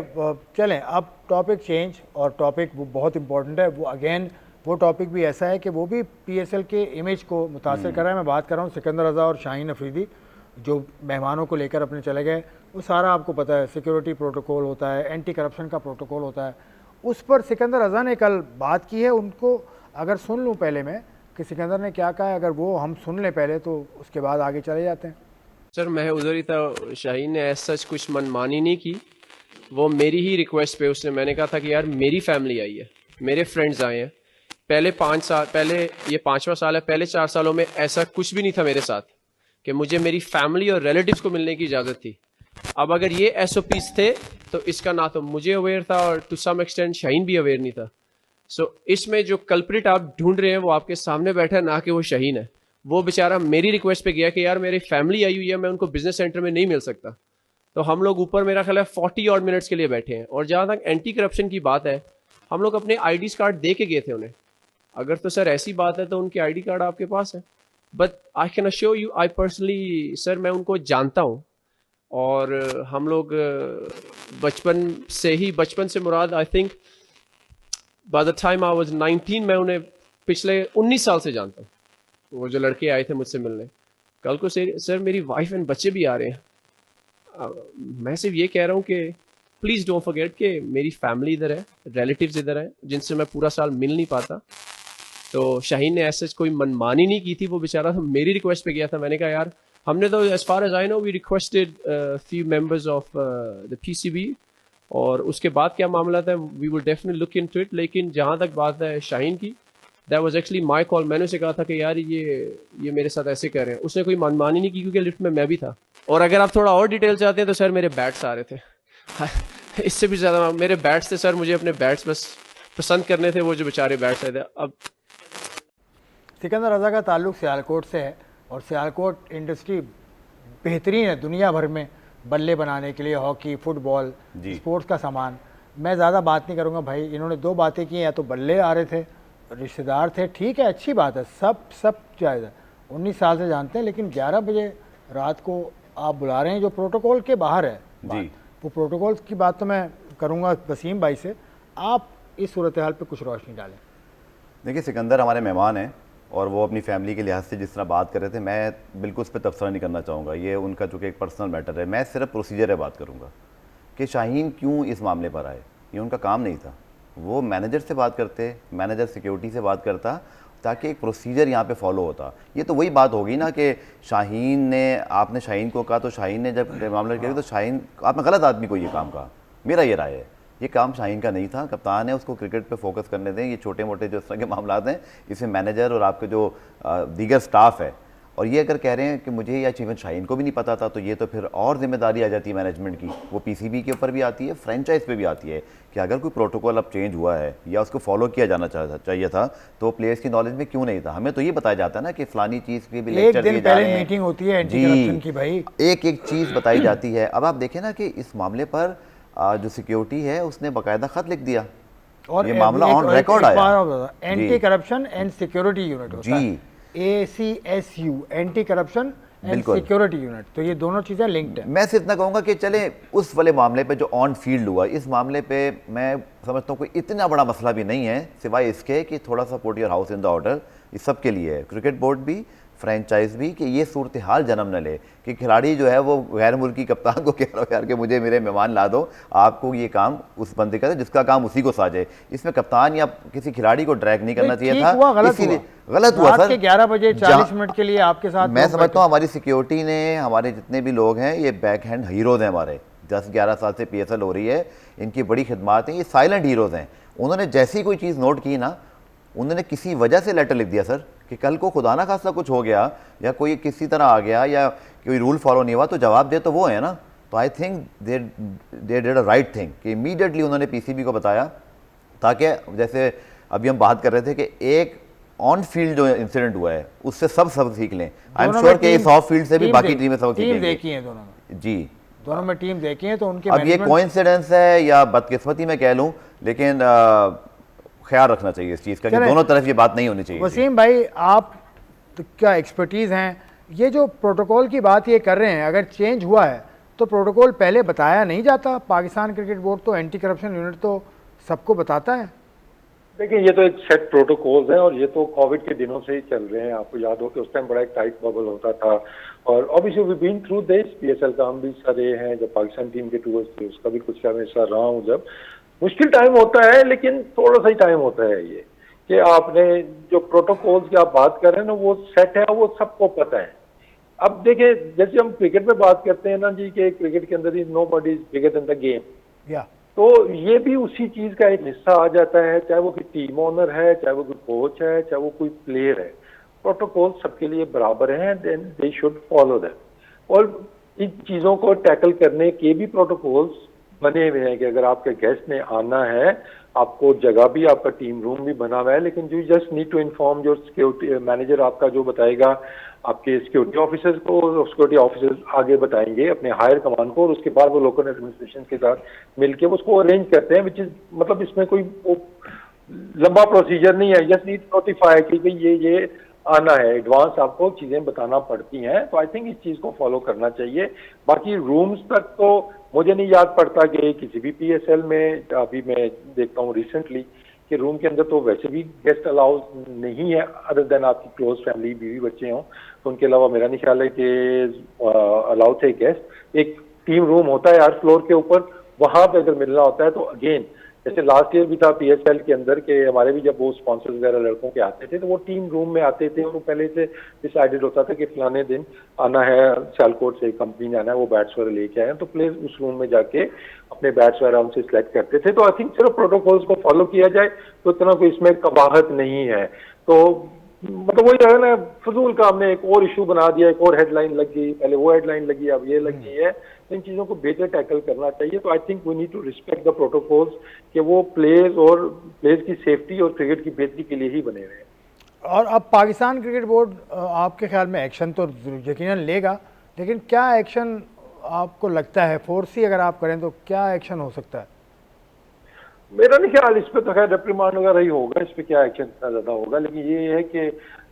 चलें अब टॉपिक चेंज, और टॉपिक वो बहुत इंपॉर्टेंट है। वो अगेन वो टॉपिक भी ऐसा है कि वो भी पीएसएल के इमेज को मुतासर कर रहा है। मैं बात कर रहा हूँ सिकंदर रज़ा और शाहीन अफरीदी जो मेहमानों को लेकर अपने चले गए। वो सारा आपको पता है, सिक्योरिटी प्रोटोकॉल होता है, एंटी करप्शन का प्रोटोकॉल होता है, उस पर सिकंदर रज़ा ने कल बात की है। उनको अगर सुन लूँ पहले मैं कि सिकंदर ने क्या कहा है, अगर वो हम सुन लें पहले तो उसके बाद आगे चले जाते हैं। सर मैं उधर ही था, शाहीन ने ऐसा सच कुछ मनमानी नहीं की, वो मेरी ही रिक्वेस्ट पे उसने, मैंने कहा था कि यार मेरी फैमिली आई है, मेरे फ्रेंड्स आए हैं, पहले 5 साल पहले, ये 5वां साल है, पहले 4 सालों में ऐसा कुछ भी नहीं था मेरे साथ कि मुझे मेरी फैमिली और रिलेटिव्स को मिलने की इजाज़त थी। अब अगर ये एसओपीज थे तो इसका ना तो मुझे अवेयर था और टू सम एक्सटेंट शाहीन भी अवेयर नहीं था। सो इसमें जो कल्प्रिट आप ढूंढ रहे हैं वो आपके सामने बैठा है, ना कि वो शाहीन है। वो बेचारा मेरी रिक्वेस्ट पे गया कि यार मेरी फैमिली आई हुई है, मैं उनको बिजनेस सेंटर में नहीं मिल सकता। तो हम लोग ऊपर मेरा ख्याल है 40 ऑड मिनट्स के लिए बैठे हैं। और जहाँ तक एंटी करप्शन की बात है, हम लोग अपने आईडी कार्ड दे के गए थे उन्हें। अगर तो सर ऐसी बात है तो उनके आईडी कार्ड आपके पास है, but I can assure you, I personally sir मैं उनको जानता हूँ और हम लोग बचपन से Murad I think by the time I was 19 मैं उन्हें पिछले 19 साल से जानता हूँ। वो जो लड़के आए थे मुझसे मिलने, कल को सर मेरी वाइफ एंड बच्चे भी आ रहे हैं। मैं सिर्फ ये कह रहा हूँ कि प्लीज़ डोंट फॉरगेट कि मेरी फैमिली इधर है, रिलेटिव्स इधर हैं जिनसे मैं पूरा साल मिल नहीं पाता। तो शाहीन ने ऐसा कोई मनमानी नहीं की थी, वो बेचारा मेरी रिक्वेस्ट पे गया था। मैंने कहा यार हमने तो as far as I know we requested few members of the PCB, और उसके बाद क्या मामला था we will definitely look into it. लेकिन जहाँ तक बात है शाहीन की, that was actually my call. मैंने उसे कहा था कि यार ये मेरे साथ ऐसे कर रहे हैं। उसने कोई मनमानी नहीं की क्योंकि लिफ्ट में मैं भी था। और अगर आप थोड़ा और डिटेल चाहते हैं तो सर मेरे बैट्स आ रहे थे इससे भी ज़्यादा मेरे बैट्स थे सर, मुझे अपने बैट्स बस पसंद करने थे, वो जो बेचारे बैट्स आए थे। अब सिकंदर रज़ा का ताल्लुक सियालकोट से है और सियालकोट इंडस्ट्री बेहतरीन है दुनिया भर में बल्ले बनाने के लिए, हॉकी, फुटबॉल, स्पोर्ट्स का सामान। मैं ज़्यादा बात नहीं करूँगा भाई, इन्होंने दो बातें की, या तो बल्ले आ रहे थे, रिश्तेदार थे, ठीक है अच्छी बात है, सब जायज़ है, 19 साल से जानते हैं, लेकिन 11 बजे रात को आप बुला रहे हैं जो प्रोटोकॉल के बाहर है जी। वो प्रोटोकॉल की बात तो मैं करूँगा वसीम भाई से, आप इस सूरत हाल पर कुछ रोशनी डालें। देखिए सिकंदर हमारे मेहमान हैं और वो अपनी फैमिली के लिहाज से जिस तरह बात कर रहे थे, मैं बिल्कुल उस पर तबसरा नहीं करना चाहूँगा, ये उनका चूँकि एक पर्सनल मैटर है। मैं सिर्फ प्रोसीजर है बात करूँगा कि शाहीन क्यों इस मामले पर आए। ये उनका काम नहीं था, वो मैनेजर से बात करते, मैनेजर सिक्योरिटी से बात करता ताकि एक प्रोसीजर यहाँ पे फॉलो होता। ये तो वही बात होगी ना कि शाहीन ने, आपने शाहीन को कहा तो शाहीन ने जब मामला किया तो शाहीन, आपने गलत आदमी को ये काम कहा, मेरा ये राय है। ये काम शाहीन का नहीं था, कप्तान है, उसको क्रिकेट पे फोकस करने दें। ये छोटे मोटे जो इस तरह के मामला हैं इसमें मैनेजर और आपके जो दीगर स्टाफ है, और ये अगर कह रहे हैं कि मुझे या इवन शाहीन को भी नहीं पता था, तो ये तो फिर और जिम्मेदारी आ जाती है मैनेजमेंट की। वो पीसीबी के ऊपर भी आती है, फ्रेंचाइज पे भी आती है कि अगर कोई प्रोटोकॉल अब चेंज हुआ है या उसको फॉलो किया जाना चाहिए था तो प्लेयर्स की नॉलेज में क्यों नहीं था। हमें तो ये बताया जाता है ना कि फलानी चीज़ की भी लेक्चर दिए जा रहे हैं, मीटिंग होती है एंटी करप्शन की भाई, एक चीज़ बताई जाती है। अब आप देखें ना कि इस मामले पर जो सिक्योरिटी है उसने बाकायदा खत लिख दिया और ये मामला ऑन रिकॉर्ड आया। Anti corruption and security unit होता है, ACSU, anti corruption and security unit, तो ये दोनों चीजें लिंक्ड है। मैं सिर्फ इतना कहूंगा कि चले उस वाले मामले पे जो ऑन फील्ड हुआ, इस मामले पे मैं समझता हूँ कोई इतना बड़ा मसला भी नहीं है, सिवाय इसके कि थोड़ा सा put your house in the order. इस सब के लिए है, क्रिकेट बोर्ड भी, फ्रेंचाइज भी, कि ये सूरत हाल जन्म न ले कि खिलाड़ी जो है वो गैर मुल्की कप्तान को कह रहा हो यार कि मुझे मेरे मेहमान ला दो, आपको ये काम उस बंदे का जिसका काम उसी को साजे। इसमें कप्तान या किसी खिलाड़ी को ड्रैग नहीं करना चाहिए था, इसीलिए गलत हुआ सर। 11 बजे 40 मिनट के लिए आपके साथ मैं समझता हूँ हमारी सिक्योरिटी ने, हमारे जितने भी लोग हैं ये बैक हैंड हीरोज हैं हमारे, 10-11 साल से PSL हो रही है, इनकी बड़ी खिदमात हैं, ये साइलेंट हीरोज हैं। उन्होंने जैसी कोई चीज़ नोट की ना, उन्होंने किसी वजह से लेटर लिख दिया सर कि कल को खुदा ना खासा कुछ हो गया या कोई किसी तरह आ गया या कोई रूल फॉलो नहीं हुआ तो जवाब दे तो वो है ना। तो I think they did a right thing कि इमीडिएटली उन्होंने पीसीबी को बताया, ताकि जैसे अभी हम बात कर रहे थे कि एक ऑन फील्ड जो इंसिडेंट हुआ है उससे सब सीख लें। आई एम श्योर कि इस ऑफ फील्ड से भी बाकी टीमें सबक सीखेंगी जी। दोनों में टीम देखी है, तो उनके अब ये कोइंसिडेंस है या बदकिस्मती मैं कह लूँ, लेकिन ख्याल रखना चाहिए इस चीज़ का कि दोनों तरफ ये बात नहीं होनी चाहिए। वसीम भाई आप तो क्या एक्सपर्टीज़ हैं, ये जो प्रोटोकॉल की बात ये कर रहे हैं, अगर चेंज हुआ है तो प्रोटोकॉल पहले बताया नहीं जाता? पाकिस्तान क्रिकेट बोर्ड तो एंटी करप्शन यूनिट तो सबको बताता है। देखिए ये तो एक सेट प्रोटोकॉल्स हैं और ये तो कोविड के दिनों से ही चल रहे हैं। आपको याद हो कि उस टाइम बड़ा एक टाइट बबल होता था, और obviously we been through this, PSL का हम भी सरे हैं, जब पाकिस्तान टीम के टूर्स थे उसका भी कुछ समय ऐसा रहा हूँ। जब मुश्किल टाइम होता है, लेकिन थोड़ा सा ही टाइम होता है ये कि आपने जो प्रोटोकॉल्स की आप बात कर रहे हैं ना, वो सेट है, वो सबको पता है। अब देखिए जैसे हम क्रिकेट में बात करते हैं ना जी कि क्रिकेट के अंदर ही nobody is bigger than the game, तो ये भी उसी चीज का एक हिस्सा आ जाता है, चाहे वो कोई टीम ओनर है, चाहे वो कोई कोच है, चाहे वो कोई प्लेयर है। प्रोटोकॉल सबके लिए बराबर हैं, then they should follow that. और इन चीजों को टैकल करने के भी प्रोटोकॉल्स बने हुए हैं कि अगर आपके गेस्ट ने आना है, आपको जगह भी, आपका टीम रूम भी बना हुआ है, लेकिन you just need to inform जो सिक्योरिटी मैनेजर आपका जो बताएगा आपके सिक्योरिटी ऑफिसर्स को, सिक्योरिटी ऑफिसर्स आगे बताएंगे अपने हायर कमान को, और उसके बाद वो लोकल एडमिनिस्ट्रेशन के साथ मिलके उसको अरेंज करते हैं, विच इज मतलब इसमें कोई लंबा प्रोसीजर नहीं है, जस्ट नीड नोटिफाई कि भाई ये आना है, एडवांस आपको चीजें बताना पड़ती हैं। तो आई थिंक इस चीज को फॉलो करना चाहिए। बाकी रूम्स तक तो मुझे नहीं याद पड़ता कि किसी भी PSL में, अभी मैं देखता हूँ रिसेंटली कि रूम के अंदर तो वैसे भी गेस्ट अलाउ नहीं है, अदर देन आपकी क्लोज फैमिली, बीवी बच्चे हों, तो उनके अलावा मेरा नहीं ख्याल है कि अलाउ थे गेस्ट। एक टीम रूम होता है यार फ्लोर के ऊपर, वहां पे अगर मिलना होता है तो अगेन जैसे लास्ट ईयर भी था PSL के अंदर के हमारे भी जब वो स्पॉन्सर्स वगैरह लड़कों के आते थे तो वो टीम रूम में आते थे और वो पहले से डिसाइडेड होता था कि फलाने दिन आना है, सियालकोट से कंपनी ने आना है, वो बैट्स वगैरह लेके आए हैं, तो प्लेयर्स उस रूम में जाके अपने बैट्स वगैरह उनसे सिलेक्ट करते थे। तो आई थिंक सिर्फ प्रोटोकॉल्स को फॉलो किया जाए तो इतना कोई इसमें कबाहत नहीं है। तो मतलब वही है ना, फजूल का हमने एक और इशू बना दिया, एक और हेडलाइन लग गई, पहले वो हेडलाइन लगी अब ये लग गई है। इन चीज़ों को बेहतर टैकल करना चाहिए। तो I think we need to respect the protocols कि वो प्लेयर्स और प्लेयर्स की सेफ्टी और क्रिकेट की बेहतरी के लिए ही बने रहे। और अब पाकिस्तान क्रिकेट बोर्ड आपके ख्याल में एक्शन तो यकीनन लेगा, लेकिन क्या एक्शन आपको लगता है, फोर्स ही अगर आप करें तो क्या एक्शन हो सकता है? मेरा नहीं ख्याल इस पे तो खैर रिप्रिमांड वगैरह ही होगा, इस पे क्या एक्शन इतना ज्यादा होगा। लेकिन ये है कि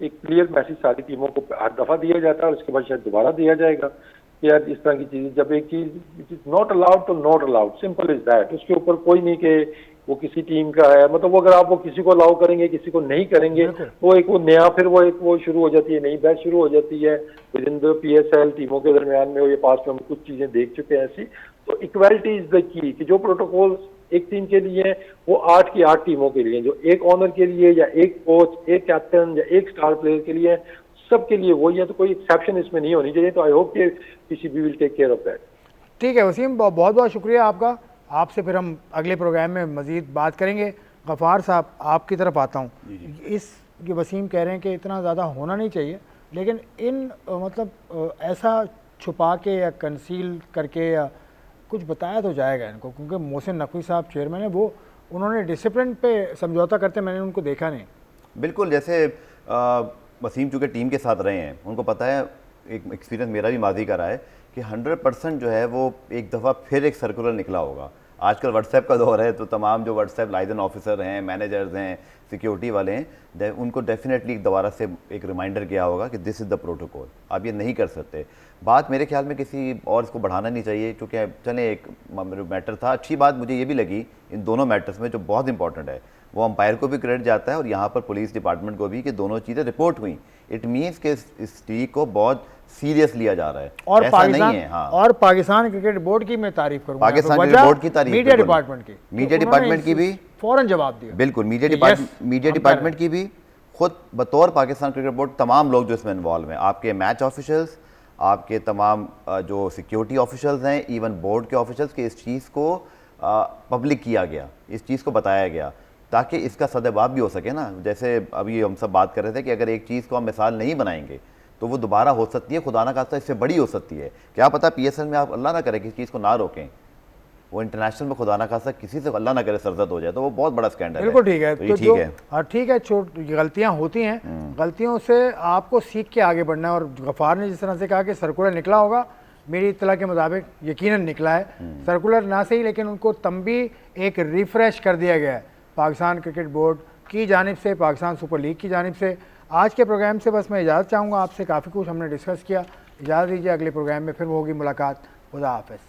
एक क्लियर मैसेज सारी टीमों को हर दफा दिया जाता है और उसके बाद शायद दोबारा दिया जाएगा कि यार इस तरह की चीजें, जब एक चीज इट इज नॉट अलाउड तो not allowed, simple is that. उसके ऊपर कोई नहीं कि वो किसी टीम का है, मतलब वो अगर आप वो किसी को अलाउ करेंगे किसी को नहीं करेंगे वो एक वो नया फिर वो एक वो शुरू हो जाती है, नई बैच शुरू हो जाती है विद इन द PSL टीमों के दरमियान में। ये पास में हम कुछ चीजें देख चुके हैं ऐसी। तो इक्वालिटी इज द की कि जो प्रोटोकॉल एक टीम के लिए वो 8 की 8 टीमों के लिए, जो एक ऑनर के लिए या एक कोच, एक कैप्टन या एक स्टार प्लेयर के लिए, सबके लिए वही है। तो कोई एक्सेप्शन इसमें नहीं होनी चाहिए। तो आई होप कि PCB will take care of that. ठीक है वसीम, बहुत बहुत शुक्रिया आपका। आपसे फिर हम अगले प्रोग्राम में मज़ीद बात करेंगे। गफ़ार साहब आपकी तरफ आता हूँ। इस ये वसीम कह रहे हैं कि इतना ज़्यादा होना नहीं चाहिए, लेकिन इन मतलब ऐसा छुपा के या कंसील करके या कुछ बताया तो जाएगा इनको, क्योंकि मोहसिन नकवी साहब चेयरमैन है, वो उन्होंने डिसिप्लिन पे समझौता करते मैंने उनको देखा नहीं। बिल्कुल, जैसे वसीम चूँकि टीम के साथ रहे हैं, उनको पता है, एक एक्सपीरियंस मेरा भी माजी का रहा है कि 100% जो है वो एक दफ़ा फिर एक सर्कुलर निकला होगा। आजकल व्हाट्सएप का दौर है तो तमाम जो व्हाट्सएप लाइजन ऑफिसर हैं, मैनेजर्स हैं, सिक्योरिटी वाले हैं, उनको डेफिनेटली दोबारा से एक रिमाइंडर किया होगा कि दिस इज़ द प्रोटोकॉल, आप ये नहीं कर सकते। बात मेरे ख्याल में किसी और इसको बढ़ाना नहीं चाहिए, क्योंकि चले एक मैटर था। अच्छी बात मुझे ये भी लगी इन दोनों मैटर्स में जो बहुत इंपॉर्टेंट है, वो अंपायर को भी क्रेडिट जाता है और यहाँ पर पुलिस डिपार्टमेंट को भी, कि दोनों चीज़ें रिपोर्ट हुई। इट मीन्स कि इस चीज़ को बहुत सीरियस लिया जा रहा है और ऐसा नहीं है। हाँ, और पाकिस्तान क्रिकेट बोर्ड की मैं तारीफ करूंगा, पाकिस्तान क्रिकेट बोर्ड की तारीफ, मीडिया डिपार्टमेंट की, मीडिया डिपार्टमेंट की भी फौरन जवाब दिया। बिल्कुल, मीडिया डिपार्टमेंट की भी, खुद बतौर पाकिस्तान क्रिकेट बोर्ड तमाम लोग जो इसमें इन्वॉल्व हैं, आपके मैच ऑफिशियल्स, आपके तमाम जो सिक्योरिटी ऑफिशियल्स हैं, इवन बोर्ड के ऑफिशियल्स, के इस चीज़ को पब्लिक किया गया, इस चीज़ को बताया गया ताकि इसका सद्भाव भी हो सके ना। जैसे अभी हम सब बात कर रहे थे कि अगर एक चीज़ को हम मिसाल नहीं बनाएंगे तो वो दोबारा हो सकती है, खुदा ना खास्ता इससे बड़ी हो सकती है। क्या पता PSL में आप अल्लाह ना करे किसी चीज़ को ना रोकें, वो इंटरनेशनल में खुदा ना खास्ता किसी से अल्लाह ना करे सरजद हो जाए तो वो बहुत बड़ा स्कैंडल है। बिल्कुल ठीक है, तो ठीक है, हाँ ठीक है, गलतियाँ होती हैं, गलतियों से आपको सीख के आगे बढ़ना है। और गफ़ार ने जिस तरह से कहा कि सर्कुलर निकला होगा, मेरी इत्तला के मुताबिक यकीनन निकला है। सर्कुलर ना सही, लेकिन उनको तंबी एक रिफ़्रेश कर दिया गया है पाकिस्तान क्रिकेट बोर्ड की जानिब से, पाकिस्तान सुपर लीग की जानिब से। आज के प्रोग्राम से बस मैं इजाज़त चाहूँगा, आपसे काफ़ी कुछ हमने डिस्कस किया। इजाज़त दीजिए, अगले प्रोग्राम में फिर होगी मुलाकात। खुदा हाफ़िज़।